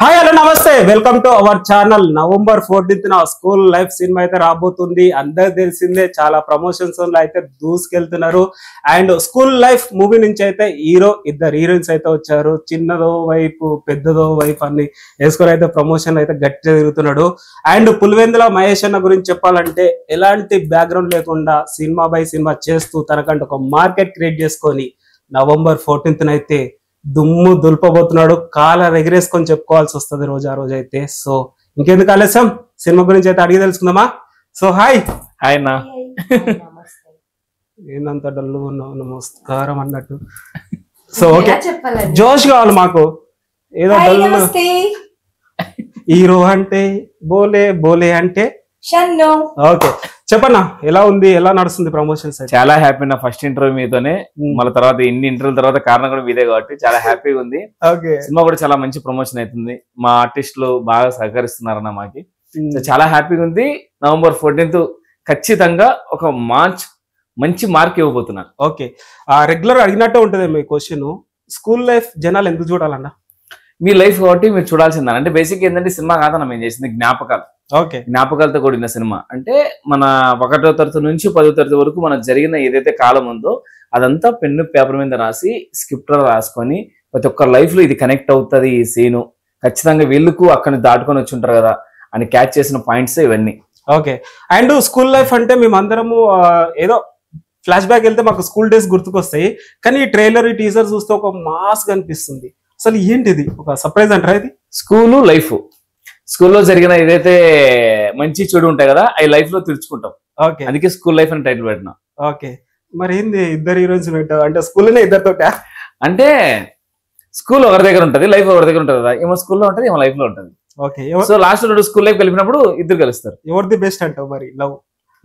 Hi hello నమస్తే welcome to our channel. November 14th school life cinema అయితే రాబోతుంది. అందరు తెలిసిందే, చాలా ప్రమోషన్స్ అయితే దూసుకెళ్తున్నారు. అండ్ స్కూల్ లైఫ్ మూవీ నుంచి అయితే ఇద్దరు హీరోయిన్స్ అయితే వచ్చారు. చిన్నదో వైపు పెద్దదో వైపు అన్ని వేసుకొని అయితే ప్రమోషన్ అయితే గట్టిగా తిరుగుతున్నాడు. అండ్ పులివెందుల మహేష్ అన్న గురించి చెప్పాలంటే ఎలాంటి బ్యాక్గ్రౌండ్ లేకుండా సినిమా బై సినిమా చేస్తూ తనకంటే ఒక మార్కెట్ క్రియేట్ చేసుకొని నవంబర్ 14th అయితే దుమ్ము దుల్పబోతున్నాడు. కాలర్ ఎగిరేసుకొని చెప్పుకోవాల్సి వస్తుంది రోజు ఆ రోజు అయితే. సో ఇంకెందుకు ఆలస్యం, సినిమా గురించి అయితే అడిగి తెలుసుకుందామా. సో హాయ్ హాయ్ అన్న. ఏందంత డల్లు ఉన్నావు, నమస్కారం అన్నట్టు. సో ఓకే, జోష్ కావాలి మాకు. ఏదో డల్లు హీరో అంటే బోలే బోలే అంటే ఓకే చెప్పన్నా, ఎలా ఉంది, ఎలా నడుస్తుంది ప్రమోషన్స్? చాలా హ్యాపీ నా ఫస్ట్ ఇంటర్వ్యూ మీతోనే, మళ్ళీ తర్వాత ఇన్ని ఇంటర్వ్యూల తర్వాత కారణం కూడా మీదే కాబట్టి చాలా హ్యాపీగా ఉంది. సినిమా కూడా చాలా మంచి ప్రమోషన్ అవుతుంది. మా ఆర్టిస్టులు బాగా సహకరిస్తున్నారన్న మాకి, చాలా హ్యాపీగా ఉంది. నవంబర్ 14th ఖచ్చితంగా ఒక మంచి మార్క్ ఇవ్వబోతున్నాను. ఓకే, రెగ్యులర్ అడిగినట్టే ఉంటది మీ క్వశ్చన్. స్కూల్ లైఫ్ జనాలు ఎందుకు చూడాలన్నా? మీ లైఫ్ కాబట్టి మీరు చూడాల్సిందని. అంటే బేసిక్ ఏంటంటే సినిమా కాదన్న మేము చేసింది జ్ఞాపకాలు. ఓకే, జ్ఞాపకాలతో కూడిన సినిమా. అంటే మన 1వ తరగతి నుంచి 10వ తరగతి వరకు మనకు జరిగిన ఏదైతే కాలం ఉందో అదంతా పెన్ను పేపర్ మీద రాసి స్క్రిప్ట్ రాసుకొని ప్రతి ఒక్క లైఫ్ లో ఇది కనెక్ట్ అవుతుంది, ఈ సీను ఖచ్చితంగా వీళ్ళకు అక్కడిని దాటుకొని వచ్చి ఉంటారు కదా అని క్యాచ్ చేసిన పాయింట్స్ ఇవన్నీ. ఓకే, అండ్ స్కూల్ లైఫ్ అంటే మేమందరము ఏదో ఫ్లాష్ బ్యాక్ వెళ్తే మాకు స్కూల్ డేస్ గుర్తుకొస్తాయి, కానీ ఈ ట్రైలర్ ఈ టీజర్ చూస్తే ఒక మాస్ కనిపిస్తుంది. అసలు ఏంటిది, ఒక సర్ప్రైజ్ అంటారా ఇది? స్కూలు లైఫ్, స్కూల్లో జరిగిన ఏదైతే మంచి చెడు ఉంటాయి కదా అవి లైఫ్ లో తెలుసుకుంటాం. ఓకే, అందుకే స్కూల్ లైఫ్ అని టైటిల్ పెట్టినా. ఓకే, మరి ఏంది ఇద్దరు హీరోయిన్స్ పెట్టావు అంటే స్కూల్లోనే ఇద్దరితో? అంటే స్కూల్ ఒకరి దగ్గర ఉంటది, లైఫ్ ఒకరి దగ్గర ఉంటది కదా. ఏమో స్కూల్లో ఉంటది, ఏమో లైఫ్ లో ఉంటది. ఓకే, సో లాస్ట్ లో స్కూల్ లైఫ్ కలిపినప్పుడు ఇద్దరు కలుస్తారు. ఎవరిది బెస్ట్ అంటావు మరి?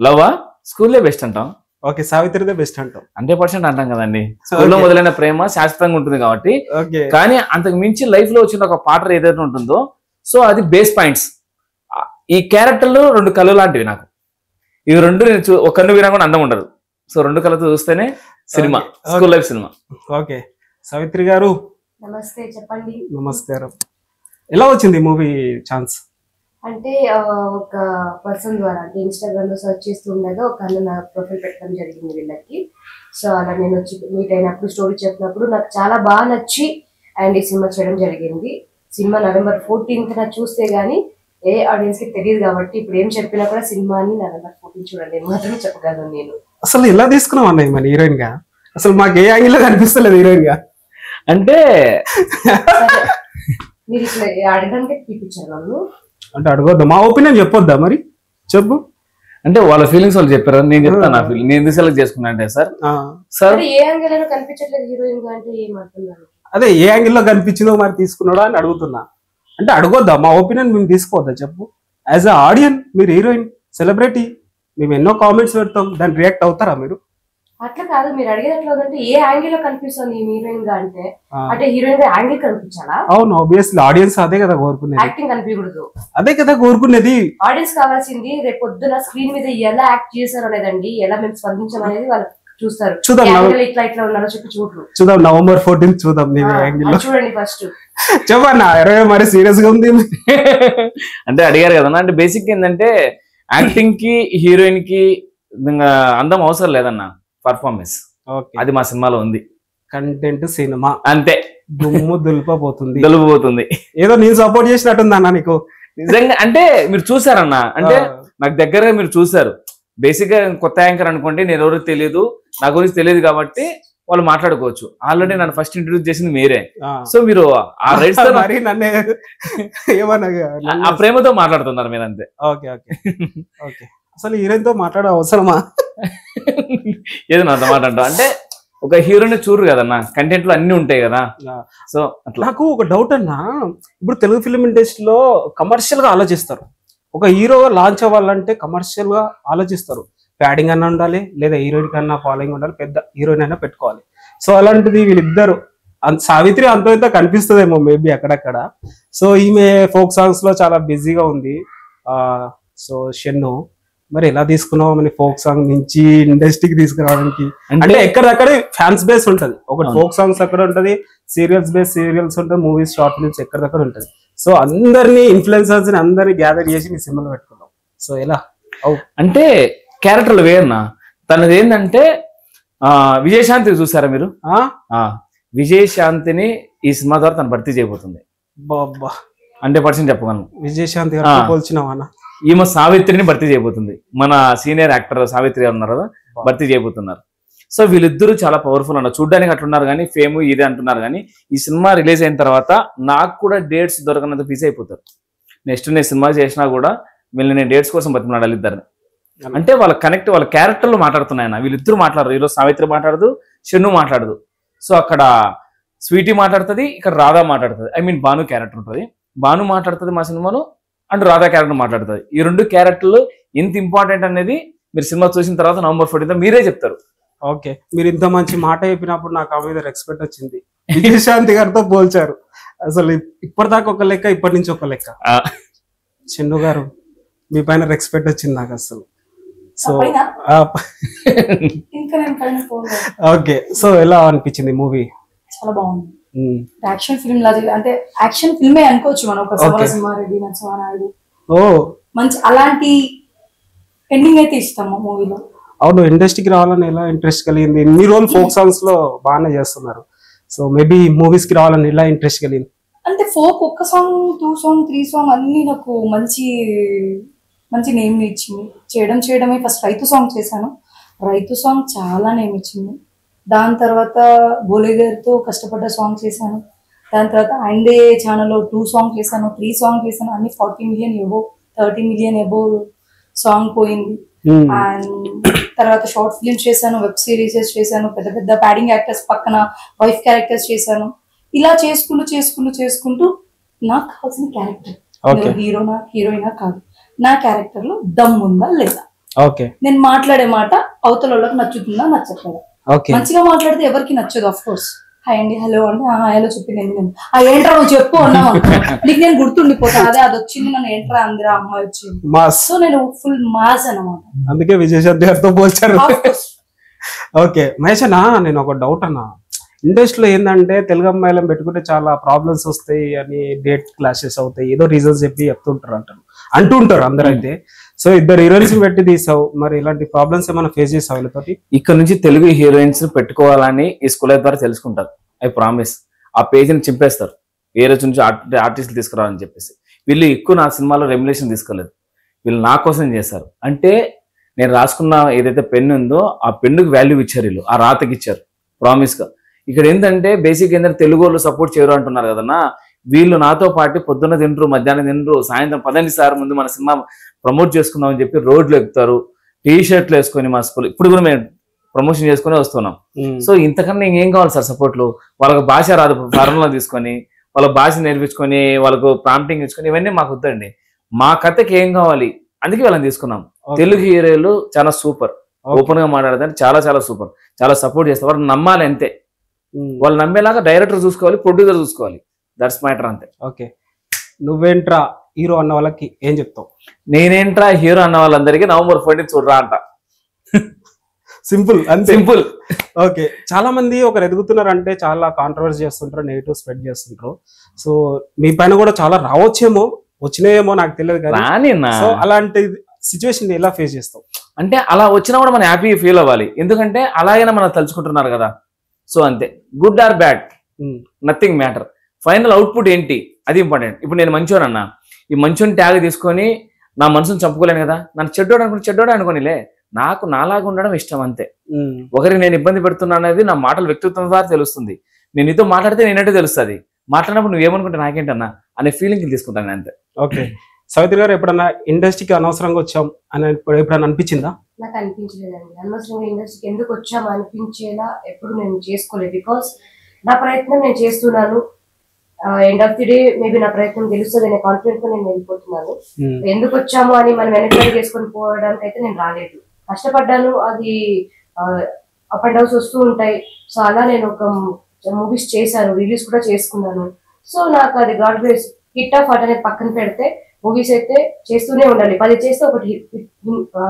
లవ్వా స్కూల్లే బెస్ట్ అంటాం. ఓకే, సావిత్రిదే బెస్ట్ అంటాం. 100% అంటాం కదండి. స్కూల్లో మొదలైన ప్రేమ శాశ్వతంగా ఉంటుంది కాబట్టి. కానీ అంతకు మించి లైఫ్ లో వచ్చిన ఒక పార్ట్నర్ ఏదైతే ఉంటుందో సో అది బేస్ పాయింట్స్. ఈ క్యారెక్టర్లు 2 కళ్ళు లాంటివి నాకు. ఇవి 2 నేను ఒక కన్ను వినా కూడా అందం ఉండదు. సో 2 కళ్ళతో చూస్తేనే cinema, school life cinema. Okay, Savitri గారు నమస్తే, చెప్పండి. నమస్కారం. ఎలా వచ్చింది మూవీ ఛాన్స్? అంటే ఒక పర్సన్ ద్వారా, అంటే ఇన్స్టాగ్రామ్ లో సర్చ్ చేస్తుండగా ఒక అన్న నా ప్రొఫైల్ పెట్టడం జరిగింది వీళ్ళకి. సో అలా నేను వచ్చి మీట్ అయినప్పుడు స్టోరీ చెప్పినప్పుడు నాకు చాలా బాగా నచ్చి అండ్ ఈ సినిమా చేయడం జరిగింది. సినిమా నవంబర్ 14th చూస్తే గానీ ఏ ఆడియన్స్ కి తెలియదు కాబట్టి ఇప్పుడు ఏం చెప్పినా కూడా సినిమాని నవంబర్ 14 చూడండి మాత్రమే చెప్పగలను నేను. అసలు ఎలా తీసుకున్నాం అన్నయ్య మన హీరోయిన్ గా? అసలు మాకు ఏ యాంగిల్ లో కనిపిస్తలేదు హీరోయిన్ గా. అంటే మీరు ఇట్లా అడగడానికి చూపించారు వాళ్ళు. అంటే అడగొద్దా, మా ఒపీనియన్ చెప్పొద్దా మరి? చెప్పు. అంటే వాళ్ళ ఫీలింగ్స్ వాళ్ళు చెప్పారు, నేను చెప్తాను నా ఫీలింగ్. నేను ఎందుకు సెలెక్ట్ చేసుకున్నా అంటే సార్ ఏ యాంగిల్ లో కనిపించట్లేదు హీరోయిన్ గా అంటే ఏం అర్థం కాదు. అదే ఏ యాంగిల్ లో కనిపించిందో మరి తీసుకున్నాడా అని అడుగుతున్నా. అంటే అడగొద్దా, మా ఒపీనియన్ మేము తీసుకోవద్దా చెప్పు? యాజ్ అ ఆడియన్ మీరు హీరోయిన్, సెలబ్రిటీ, మేము ఎన్నో కామెంట్స్ పెడతాం, దాన్ని రియాక్ట్ అవుతారా మీరు? అట్లా కాదు, మీరు అడిగేది ఎట్లా ఉందంటే ఏ యాంగిల్ లో కనిపిస్తుంది హీరోయిన్ గా అంటే హీరోయిన్ గా యాంగిల్ కనిపించాలా? అవును, ఆబ్వియస్లీ ఆడియన్స్ అదే కదా కోరుకునేది. యాక్టింగ్ కనిపించకూడదు, అదే కదా కోరుకునేది. ఆడియన్స్ కావాల్సింది రేపు పొద్దున స్క్రీన్ మీద ఎలా యాక్ట్ చేశారు అనేదండి, ఎలా మేము స్పందించాం అనేది వాళ్ళు చూస్తారు. చూద్దాం, ఇట్లా ఇట్లా ఉన్నారో చెప్పి చూడరు. చూద్దాం, నవంబర్ 14th చూద్దాం. నేను యాంగిల్ చూడండి ఫస్ట్ చెప్పన్నా. 20 మరి సీరియస్ గా ఉంది అంటే అడిగారు కదా. అంటే బేసిక్ ఏంటంటే యాక్టింగ్ కి హీరోయిన్ కి అందం అవసరం లేదన్న, పర్ఫార్మెన్స్. అది మా సినిమాలో ఉంది. కంటెంట్ సినిమా అంతే, దుమ్ము దులిపోతుంది. ఏదో నేను సపోర్ట్ చేసినట్టుంది అన్న నీకు నిజంగా. అంటే మీరు చూసారన్న, అంటే నాకు దగ్గరగా మీరు చూసారు. బేసిక్ గా కొత్త యాంకర్ అనుకోండి, నేను ఎవరు తెలియదు, నా గురించి తెలియదు కాబట్టి వాళ్ళు మాట్లాడుకోవచ్చు. ఆల్రెడీ నన్ను ఫస్ట్ ఇంట్రడ్యూస్ చేసింది మీరే. సో మీరు ఆ రైట్స్ తో ఆ ప్రేమతో మాట్లాడుతున్నారు మీరు అంతే. Okay okay okay. అసలు హీరోయిన్ తో మాట్లాడే అవసరమా? ఏదో నాతో మాట్లాడటం అంటే ఒక హీరోని చూడరు కదన్నా, కంటెంట్ లో అన్ని ఉంటాయి కదా. సో అట్లా నాకు ఒక డౌట్ అన్నా, ఇప్పుడు తెలుగు ఫిలిం ఇండస్ట్రీలో కమర్షియల్ గా ఆలోచిస్తారు. ఒక హీరో లాంచ్ అవ్వాలంటే కమర్షియల్ గా ఆలోచిస్తారు. ప్యాడింగ్ అన్నా ఉండాలి, లేదా హీరోయిన్ కన్నా ఫాలోయింగ్ ఉండాలి, పెద్ద హీరోయిన్ అయినా పెట్టుకోవాలి. సో అలాంటిది వీళ్ళిద్దరు, సావిత్రి అంత ఇంత కనిపిస్తుందేమో మేబీ అక్కడక్కడ. సో ఈమె ఫోక్ సాంగ్స్ లో చాలా బిజీగా ఉంది. సో షెన్ను మరి ఎలా తీసుకున్నావు మన ఫోక్ సాంగ్ నుంచి ఇండస్ట్రీకి తీసుకురావడానికి? అంటే ఎక్కడక్కడ ఫ్యాన్స్ బేస్ ఉంటది. ఒకటి ఫోక్ సాంగ్స్ అక్కడ ఉంటది, సీరియల్స్ బేస్ సీరియల్స్ ఉంటది, మూవీస్ షార్ట్ ఫిల్మ్స్ ఎక్కడక్కడ ఉంటది. సో అందరినీ ఇన్ఫ్లుయెన్సర్స్ ని అందరినీ గ్యాదర్ చేసి నీ సినిమాలో పెట్టుకున్నాం. సో ఎలా అంటే క్యారెక్టర్లు వేరునా, తనది ఏంటంటే విజయశాంతి చూసారా మీరు? విజయశాంతిని ఈ సినిమా ద్వారా తను భర్తీ చేయబోతుంది. 100% చెప్పగలను. విజయశాంతి పోల్చినవానా? ఈమె సావిత్రిని భర్తీ చేయబోతుంది. మన సీనియర్ యాక్టర్ సావిత్రి గారు ఉన్నారు కదా, భర్తీ చేయబోతున్నారు. సో వీళ్ళిద్దరూ చాలా పవర్ఫుల్ అన్నారు. చూడ్డానికి అట్లున్నారు కానీ ఫేమ్ ఇదే అంటున్నారు. కానీ ఈ సినిమా రిలీజ్ అయిన తర్వాత నాకు కూడా డేట్స్ దొరకనంత బిజీ అయిపోతారు. నెక్స్ట్ నేను సినిమా చేసినా కూడా వీళ్ళని నేను డేట్స్ కోసం బతిమలాడాలి ఇద్దరిని. అంటే వాళ్ళ కనెక్ట్, వాళ్ళ క్యారెక్టర్లు మాట్లాడుతున్నాయన. వీళ్ళిద్దరు మాట్లాడరు. ఈరోజు సావిత్రి మాట్లాడదు, షన్ను మాట్లాడదు. సో అక్కడ స్వీటీ మాట్లాడుతుంది, ఇక్కడ రాధా మాట్లాడుతుంది. ఐ మీన్ భాను క్యారెక్టర్ ఉంటుంది. భాను మాట్లాడుతుంది మా సినిమాలో, అండ్ రాధా క్యారెక్టర్ మాట్లాడుతుంది. ఈ 2 క్యారెక్టర్లు ఎంత ఇంపార్టెంట్ అనేది మీరు సినిమా చూసిన తర్వాత November 14th మీరే చెప్తారు. ఓకే, మీరు ఇంత మంచి మాట చెప్పినప్పుడు నాకు ఆ మీద రెస్పెక్ట్ వచ్చింది. విజయశాంతి గారితో పోల్చారు. అసలు ఇప్పటిదాకా ఒక లెక్క, ఇప్పటి నుంచి ఒక లెక్క. చందు గారు మీ పైన రెస్పెక్ట్ వచ్చింది నాకు అసలు. సో ఓకే, సో ఎలా అనిపించింది మూవీ? చాలా బాగుంది. యాక్షన్ ఫిల్మ్ లాగా, అంటే యాక్షన్ ఫిల్మే అనుకోవచ్చు మనం. ఒక సమారెడ్డి నరసింహానాయుడు మంచి అలాంటి ఎండింగ్ అయితే ఇస్తాము మూవీలో. అవును, ఇండస్ట్రీకి రావాలని ఎలా ఇంట్రెస్ట్ కలిగింది? ఇన్ని రోజులు ఫోక్ సాంగ్స్ లో బాగానే చేస్తున్నారు. సో మేబీ మూవీస్ కి రావాలని ఎలా ఇంట్రెస్ట్ కలిగింది? అంటే ఫోక్ ఒక్క సాంగ్, 2 సాంగ్, 3 సాంగ్ అన్ని నాకు మంచి మంచి నేమ్ ఇచ్చింది. చేయడమే ఫస్ట్ రైతు సాంగ్ చేశాను. రైతు సాంగ్ చాలా నేమ్ ఇచ్చింది. దాని తర్వాత బోలే గారితో కష్టపడ్డ సాంగ్ చేశాను. దాని తర్వాత అండే ఛానల్లో 2 సాంగ్ చేశాను, 3 సాంగ్ చేశాను. అన్ని 40 million above, 30 million above song పోయింది. అండ్ తర్వాత షార్ట్ ఫిల్మ్స్ చేశాను, వెబ్ సిరీసెస్ చేశాను, పెద్ద పెద్ద ప్యాడింగ్ యాక్టర్స్ పక్కన వైఫ్ క్యారెక్టర్స్ చేశాను. ఇలా చేసుకుంటూ నాకు కావాల్సిన క్యారెక్టర్, హీరోనా హీరోయినా కాదు, నా క్యారెక్టర్ లో దమ్ ఉందా లేదా, నేను మాట్లాడే మాట అవతల వాళ్ళకి నచ్చుతుందా నచ్చట్లేదా. మంచిగా మాట్లాడితే ఎవరికి నచ్చదు. ఆఫ్ కోర్స్ హాయ్ అండి, హలో అంటే హలో చెప్పింది నేను ఏంట్రా నువ్వు చెప్పు అన్నావు నీకు నేను గుర్తుండిపోతాను. అదే అది వచ్చింది, నన్ను ఏంట్రా అందిరా అమ్మాయి వచ్చింది. సో నేను ఫుల్ మాస్ అన్నమాట. అందుకే విజయశాంతి గారితో పోల్చారు. ఓకే మహేష్ అన్న, నేను ఒక డౌట్ అన్నా. ఇండస్ట్రీలో ఏంటంటే తెలుగు అమ్మాయిలను పెట్టుకుంటే చాలా ప్రాబ్లమ్స్ వస్తాయి అని, డేట్ క్లాషెస్ అవుతాయి, ఏదో రీజన్స్ చెప్పి అంటుంటారు అందరూ. అయితే సో 2 హీరోయిన్స్ పెట్టి తీసావు, మరి ఇలాంటి ప్రాబ్లమ్స్ ఏమైనా ఫేస్ చేసావు వీళ్ళతోటి? ఇక్కడ నుంచి తెలుగు హీరోయిన్స్ పెట్టుకోవాలని ఈ స్కూల్ ద్వారా తెలుసుకుంటారు. I promise. ఆ పేజీని చింపేస్తారు, ఏ రోజు నుంచి ఆర్టిస్టులు తీసుకురావాలని చెప్పేసి. వీళ్ళు ఎక్కువ నా సినిమాలో రెమ్యులేషన్ తీసుకోలేదు, వీళ్ళు నా కోసం చేశారు. అంటే నేను రాసుకున్న ఏదైతే పెన్ను ఉందో ఆ పెన్నుకి వాల్యూ ఇచ్చారు వీళ్ళు, ఆ రాతకి ఇచ్చారు ప్రామిస్గా. ఇక్కడ ఏంటంటే బేసిక్ ఏంటంటే తెలుగు వాళ్ళు సపోర్ట్ చేయరు అంటున్నారు కదన్నా. వీళ్ళు నాతో పాటు పొద్దున్న తింటారు, మధ్యాహ్నం తింటారు, సాయంత్రం 10 సార్ ముందు మన సినిమా ప్రమోట్ చేసుకుందాం అని చెప్పి రోడ్లు ఎక్కుతారు, టీ-షర్ట్లు వేసుకొని మా స్కూల్ ఇప్పుడు కూడా మేము ప్రమోషన్ చేసుకుని వస్తున్నాం. సో ఇంతకన్నా ఇంకేం కావాలి సార్ సపోర్ట్లు? వాళ్ళకి భాష రాదు, ఫారెన్లో తీసుకొని వాళ్ళ భాష నేర్పించుకొని వాళ్ళకు ప్రాంప్టింగ్ ఇచ్చుకొని ఇవన్నీ మాకు వద్దండి. మా కథకి ఏం కావాలి, అందుకే వాళ్ళని తీసుకున్నాం. తెలుగు హీరోలు చాలా సూపర్, ఓపెన్ గా మాట్లాడతారు, చాలా చాలా సూపర్, చాలా సపోర్ట్ చేస్తారు. వాళ్ళు నమ్మాలి అంతే. వాళ్ళు నమ్మేలాగా డైరెక్టర్ చూసుకోవాలి, ప్రొడ్యూసర్ చూసుకోవాలి. దట్స్ మ్యాటర్ అంతే. ఓకే, నువ్వేంట్రా హీరో అన్న వాళ్ళకి ఏం చెప్తావు? నేనేంట్రా హీరో అన్న వాళ్ళందరికీ November 14 చూడరా అంట. సింపుల్ అంతే, సింపుల్. ఓకే, చాలా మంది ఒకరు ఎదుగుతున్నారు అంటే చాలా కాంట్రవర్సీ చేస్తుంటారు, నెగిటివ్ స్ప్రెడ్ చేస్తుంటారు. సో మీ పైన కూడా చాలా రావచ్చేమో, వచ్చినాయేమో నాకు తెలియదు కానీ, సో అలాంటి సిచ్యువేషన్ ఎలా ఫేస్ చేస్తావు? అంటే అలా వచ్చినా కూడా మనం హ్యాపీ ఫీల్ అవ్వాలి, ఎందుకంటే అలాగైనా మనం తలుచుకుంటున్నారు కదా. సో అంతే, good or bad nothing matter, final output ఏంటి అది ఇంపార్టెంట్. ఇప్పుడు నేను మంచోనన్నా, ఈ మంచోని ట్యాగ్ తీసుకొని నా మనసును చంపుకోలేను కదా. నన్ను చెడ్డోడు అనుకోనిలే, నాకు నాలాగా ఉండడం ఇష్టం అంతే. ఒకరికి నేను ఇబ్బంది పెడుతున్నా అనేది నా మాటల వ్యక్తిత్వం ద్వారా తెలుస్తుంది. నేను నీతో మాట్లాడితే నేనంటే తెలుస్తుంది, మాట్లాడినప్పుడు నువ్వేమనుకుంటే నాకేంటన్నా అనే ఫీలింగ్ తీసుకుంటాను అంతే. ఓకే, సావిత్రి గారు ఎప్పుడన్నా ఇండస్ట్రీకి అనవసరంగా వచ్చాం అని ఎప్పుడన్నా అనిపించిందా? నాకు అనిపించలేదండి. అనవసరంగా ఇండస్ట్రీకి ఎందుకు వచ్చాము అనిపించేలా ఎప్పుడు నేను చేసుకోలేదు. బికాస్ నా ప్రయత్నం నేను చేస్తున్నాను. End of the day maybe నా ప్రయత్నం తెలుస్తుంది అనే కాన్ఫిడెంట్ తో నేను వెళ్ళిపోతున్నాను. ఎందుకు వచ్చాము అని మనం వెనక్కి చేసుకొని పోవడానికి అయితే నేను రాలేదు. కష్టపడ్డాను, అది అప్ అండ్ డౌన్స్ వస్తూ ఉంటాయి. సో అలా నేను ఒక మూవీస్ చేశాను, రిలీజ్ కూడా చేసుకున్నాను. సో నాకు అది God grace. Hit of heart అనేది పక్కన పెడితే మూవీస్ అయితే చేస్తూనే ఉండాలి. 10 చేస్తే ఒకటి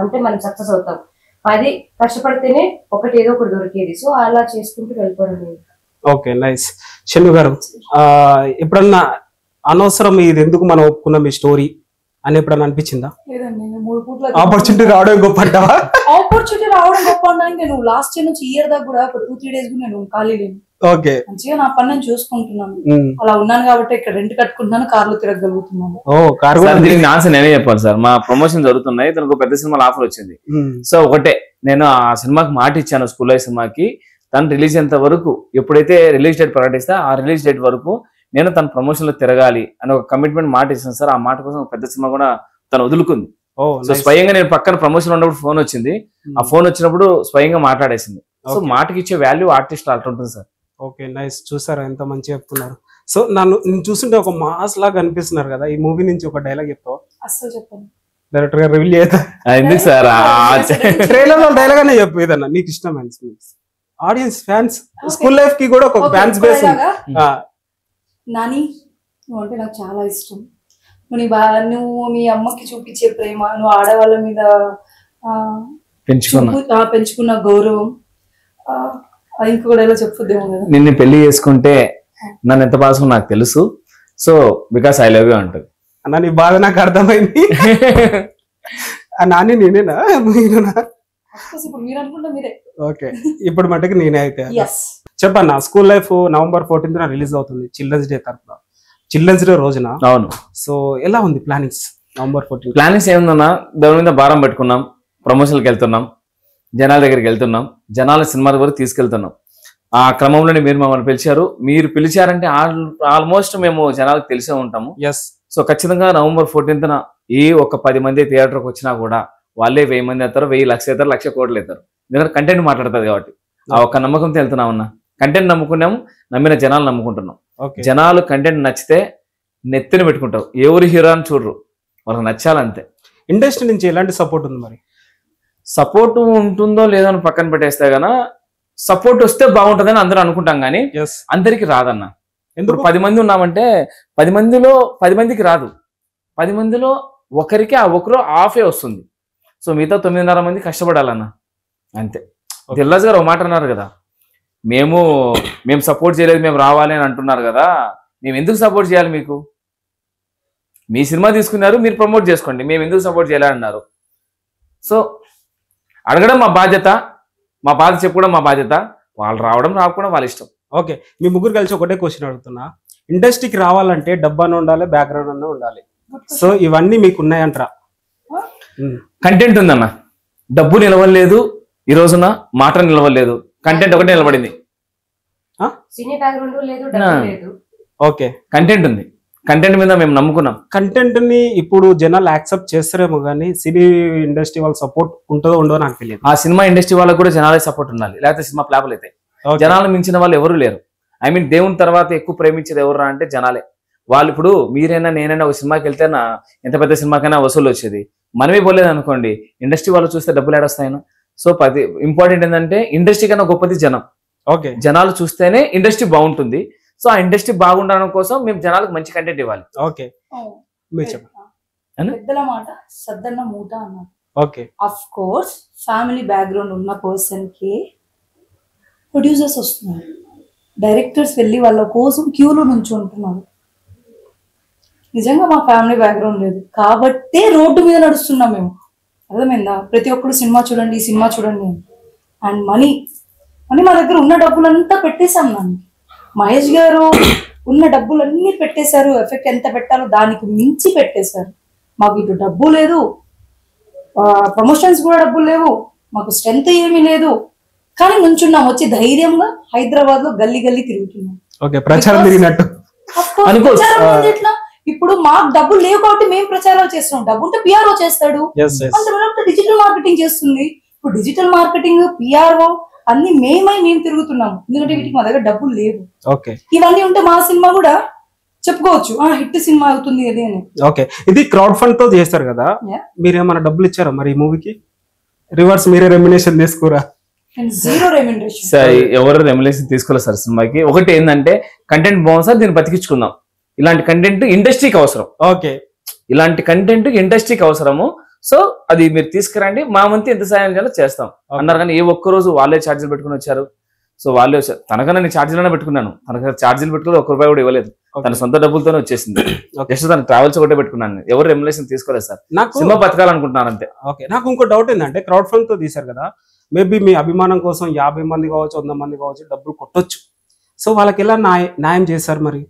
అంటే మనం సక్సెస్ అవుతాం. 10 కష్టపడితేనే ఒకటి ఏదో ఒకటి దొరికేది. సో అలా చేసుకుంటూ వెళ్ళిపోవడం. Okay, nice. చందు గారు, ఎప్పుడన్నా అనవసరం ఇది ఎందుకు మనం ఒప్పుకున్నాం ఈ స్టోరీ అని ఎప్పుడన్నా అనిపించిందా? లేదండి, నేను 3 పూట్ల ఆపర్చునిటీ రావడం గొప్ప అంటావా? ఆపర్చునిటీ రావడం గొప్ప అనడానికి నేను లాస్ట్ ఇయర్ నుంచి ఇయర్ దాకా కూడా ఒక 2-3 డేస్ కూడా నేను ఖాళీ లేను. ఓకే, మంచిగా నా పని నేను చూసుకుంటున్నాను. అలా ఉన్నాను కాబట్టి ఇక్కడ రెంట్ కట్టుకుంటున్నాను, కార్లో తిరగలుగుతున్నాను. దీనికి ఆన్సర్ నేనే చెప్పాలి సార్. మా ప్రమోషన్ జరుగుతున్నాయి, తనకు పెద్ద సినిమాలో ఆఫర్ వచ్చింది. సో ఒకటే, నేను ఆ సినిమాకి మాట ఇచ్చాను, స్కూల్ లైఫ్ సినిమాకి. తను రిలీజ్ అయ్యేంత వరకు, ఎప్పుడైతే రిలీజ్ డేట్ ప్రకటిస్తే ఆ రిలీజ్ డేట్ వరకు నేను తన ప్రమోషన్ లో తిరగాలి అని ఒక కమిట్మెంట్ మాట ఇస్తాను సార్. ఆ మాట కోసం పెద్ద సినిమా కూడా తను వదులుకుంది. సో స్వయంగా నేను పక్కన ప్రమోషన్ ఉన్నప్పుడు ఫోన్ వచ్చింది, ఆ ఫోన్ వచ్చినప్పుడు స్వయంగా మాట్లాడేసింది. సో మాటకి ఇచ్చే వాల్యూ ఆర్టిస్ట్ అట్లా ఉంటుంది సార్. Okay, nice. చూసారా ఎంత మంచిగా చెప్తున్నారు. సో నేను చూస్తుంటే ఒక మాస్ లాగా అనిపిస్తున్నారు కదా. ఈ మూవీ నుంచి ఒక డైలాగ్ చెప్తావు? అస్సలు చెప్పండి, డైరెక్టర్ గా రివీల్ చేస్తా. ఎందుకు సార్? ట్రైలర్ లో డైలాగ్ అనే చెప్పు ఏదన్నా నీకు ఇష్టమైన ఆడియన్స్ ఫ్యాన్స్. స్కూల్ లైఫ్ కి కూడా ఒక ఫ్యాన్స్ బేస్ ఉంది. నాని, నువ్వు అంటే నాకు చాలా ఇష్టం. నువ్వు మీ అమ్మకి చూపించే ప్రేమ, నువ్వు ఆడవాళ్ళ మీద పెంచుకున్న గౌరవం, ఇంకొకటి ఎలా చెప్పొద్దేమో కదా. నిన్ను పెళ్లి చేసుకుంటే నన్ను ఎంత బాగా నాకు తెలుసు, so because I love you అంటది. అన్న నీ బాధ నాకు అర్థమైంది. నాని నేనేనా మీరేనా? ఇప్పుడు మీరు అనుకుంటా మీరే. ఓకే, ఇప్పుడు మటుకు నేనే అయితే. చెప్పన్నా, school life November 14th release అవుతుంది, చిల్డ్రన్స్ డే తరఫున, చిల్డ్రన్స్ డే రోజున. అవును. సో ఎలా ఉంది ప్లానింగ్స్? November 14 ప్లానింగ్స్ ఏముందన్నా, దాని మీద భారం పెట్టుకున్నాం, ప్రమోషన్కి వెళ్తున్నాం, జనాల దగ్గరికి వెళ్తున్నాం, జనాల సినిమా వరకు తీసుకెళ్తున్నాం. ఆ క్రమంలోనే మీరు మమ్మల్ని పిలిచారు. మీరు పిలిచారంటే ఆల్మోస్ట్ మేము జనాలకు తెలిసే ఉంటాము. సో ఖచ్చితంగా November 14th ఏ ఒక 10 మంది థియేటర్కి వచ్చినా కూడా వాళ్ళే 1000 మంది అవుతారు, 1000 లక్ష అవుతారు, 1,00,000 కోట్లు అవుతారు. ఎందుకంటే కంటెంట్ మాట్లాడుతుంది కాబట్టి ఆ ఒక్క నమ్మకంతో వెళ్తున్నాం అన్న. కంటెంట్ నమ్ముకున్నాము, నమ్మిన జనాలు నమ్ముకుంటున్నాం. జనాలు కంటెంట్ నచ్చితే నెత్తిన పెట్టుకుంటావు, ఎవరు హీరో అని చూడరు, వాళ్ళకి నచ్చాలంతే. ఇండస్ట్రీ నుంచి ఎలాంటి సపోర్ట్ ఉంది మరి? సపోర్ట్ ఉంటుందో లేదో అని పక్కన పెట్టేస్తే గానా, సపోర్ట్ వస్తే బాగుంటుందని అందరూ అనుకుంటాం కానీ అందరికి రాదన్న. ఇప్పుడు 10 మంది ఉన్నామంటే 10 మందిలో 10 మందికి రాదు. 10 మందిలో ఒకరికి ఆ ఒకరు ఆఫే వస్తుంది. సో మిగతా 9.5 మంది కష్టపడాలన్న, అంతే. దిల్రాజు గారు ఒక మాట అన్నారు కదా, మేము సపోర్ట్ చేయలేదు, మేము రావాలి అని అంటున్నారు కదా. మేము ఎందుకు సపోర్ట్ చేయాలి? మీకు మీ సినిమా తీసుకున్నారు, మీరు ప్రమోట్ చేసుకోండి, మేము ఎందుకు సపోర్ట్ చేయాలని అన్నారు. సో అడగడం మా బాధ్యత, మా బాధ చెప్పుకోవడం మా బాధ్యత, వాళ్ళు రావడం రాకపోవడం వాళ్ళ ఇష్టం. ఓకే, మీ ముగ్గురు కలిసి ఒకటే క్వశ్చన్ అడుగుతున్నా. ఇండస్ట్రీకి రావాలంటే డబ్బు అని ఉండాలి, బ్యాక్గ్రౌండ్ అన్న ఉండాలి. సో ఇవన్నీ మీకు ఉన్నాయంటారా? కంటెంట్ ఉందన్న, డబ్బు నిలవలేదు ఈ రోజున, మాట నిలవలేదు, కంటెంట్ ఒకటే నిలబడింది. ఓకే, కంటెంట్ ఉంది, కంటెంట్ మీద మేము నమ్ముకున్నాం. కంటెంట్ ని ఇప్పుడు జనాలు యాక్సెప్ట్ చేస్తారేమో కానీ సినీ ఇండస్ట్రీ వాళ్ళ సపోర్ట్ ఉంటుందో ఉండదో నాకు తెలియదు. ఆ సినిమా ఇండస్ట్రీ వాళ్ళకి కూడా జనాలే సపోర్ట్ ఉండాలి, లేకపోతే సినిమా ఫ్లాపులు అయితే. జనాలు మించిన వాళ్ళు ఎవరు లేరు. ఐ మీన్ దేవుని తర్వాత ఎక్కువ ప్రేమించేది ఎవరు అంటే జనాలే. వాళ్ళు ఇప్పుడు మీరైనా నేనైనా ఒక సినిమాకి వెళ్తేనా ఎంత పెద్ద సినిమాకైనా వసూలు వచ్చేది, మనమే పోలేదు అనుకోండి, ఇండస్ట్రీ వాళ్ళు చూస్తే డబ్బులు ఏడొస్తాయినా. సో ఇంపార్టెంట్ ఏంటంటే ఇండస్ట్రీ కన్నా గొప్పది జనం. ఓకే, జనాలు చూస్తేనే ఇండస్ట్రీ బాగుంటుంది. సో ఆ ఇండస్ట్రీ బాగుండడం కోసం మేము జనాలకు మంచి కంటెంట్ ఇవ్వాలి. ఓకే, పెద్దల మాట సద్దన్న మూట అన్నారు. Okay, of course family background ఉన్న పర్సన్ కి ప్రొడ్యూసర్స్ వస్తున్నారు, డైరెక్టర్స్ వెళ్ళి వాళ్ళ కోసం క్యూలో నుంచి ఉంటున్నారు. నిజంగా మా ఫ్యామిలీ బ్యాక్గ్రౌండ్ లేదు కాబట్టి రోడ్డు మీద నడుస్తున్నాం మేము. అర్థమైందా? ప్రతి ఒక్కరు సినిమా చూడండి, ఈ సినిమా చూడండి. అండ్ మనీ మా దగ్గర ఉన్న డబ్బులంతా పెట్టేశాం. దానికి మహేష్ గారు ఉన్న డబ్బులన్నీ పెట్టేశారు. ఎఫెక్ట్ ఎంత పెట్టాలో దానికి మించి పెట్టేశారు. మాకు ఇటు డబ్బు లేదు, ప్రమోషన్స్ కూడా డబ్బులు లేవు, మాకు స్ట్రెంత్ ఏమీ లేదు. కానీ నుంచున్నాం, వచ్చి ధైర్యంగా హైదరాబాద్ లో గల్లీ గల్లీ తిరుగుతున్నాం. ఎట్లా ఇప్పుడు మాకు డబ్బులు లేవు కాబట్టి మేము ప్రచారాలు చేస్తున్నాం. డబ్బు ఉంటే పిఆర్ఓ చేస్తాడు, అంత డిజిటల్ మార్కెటింగ్ చేస్తుంది. ఇప్పుడు డిజిటల్ మార్కెటింగ్, పిఆర్ఓ అన్ని మేము తిరుగుతున్నాము. ఎందుకంటే వీటికి మా దగ్గర డబ్బులు లేవు. ఇవన్నీ ఉంటే మా సినిమా కూడా చెప్పుకోవచ్చు హిట్ సినిమా అవుతుంది అది అని. ఓకే, ఇది క్రౌడ్ ఫండ్ తో చేస్తారు కదా, మీరేమైనా డబ్బులు ఇచ్చారా మరి ఈ మూవీకి? రివర్స్ మీరే రెమ్యునేషన్ తీసుకోరా? జీరో రెమ్యునరేషన్ సార్, ఎవరు రెమ్యునరేషన్ తీసుకోలేదు సార్ సినిమాకి. ఒకటి ఏంటంటే కంటెంట్ బాగుంది సార్, దీన్ని బతికించుకుందాం. ఇలాంటి కంటెంట్ ఇండస్ట్రీకి అవసరం. ఓకే, ఇలాంటి కంటెంట్ ఇండస్ట్రీకి అవసరము. సో అది మీరు తీసుకురండి, మా వంతు ఎంత సాయం చేయాలో చేస్తాం అన్నారు. కానీ ఏ ఒక్క రోజు వాళ్ళే ఛార్జీలు పెట్టుకుని వచ్చారు. సో వాళ్ళు తనకన్నా నేను ఛార్జీలోనే పెట్టుకున్నాను, తనకు ఛార్జీలు పెట్టుకుని ₹1 కూడా ఇవ్వలేదు, తన సొంత డబ్బులతోనే వచ్చేసింది. జస్ట్ తన ట్రావెల్స్ ఒకటే పెట్టుకున్నాను, ఎవరు రెమ్యులేషన్ తీసుకోలేదు సార్. నాకు సినిమా బతకాలనుకుంటున్నాను అంతే. ఓకే, నాకు ఇంకో డౌట్ ఏంటంటే క్రౌడ్ ఫండ్ తో తీశారు కదా, మేబీ మీ అభిమానం కోసం 50 మంది కావచ్చు, 100 మంది కావచ్చు డబ్బులు కొట్టొచ్చు. సో వాళ్ళకి ఎలా న్యాయం చేశారు మరి?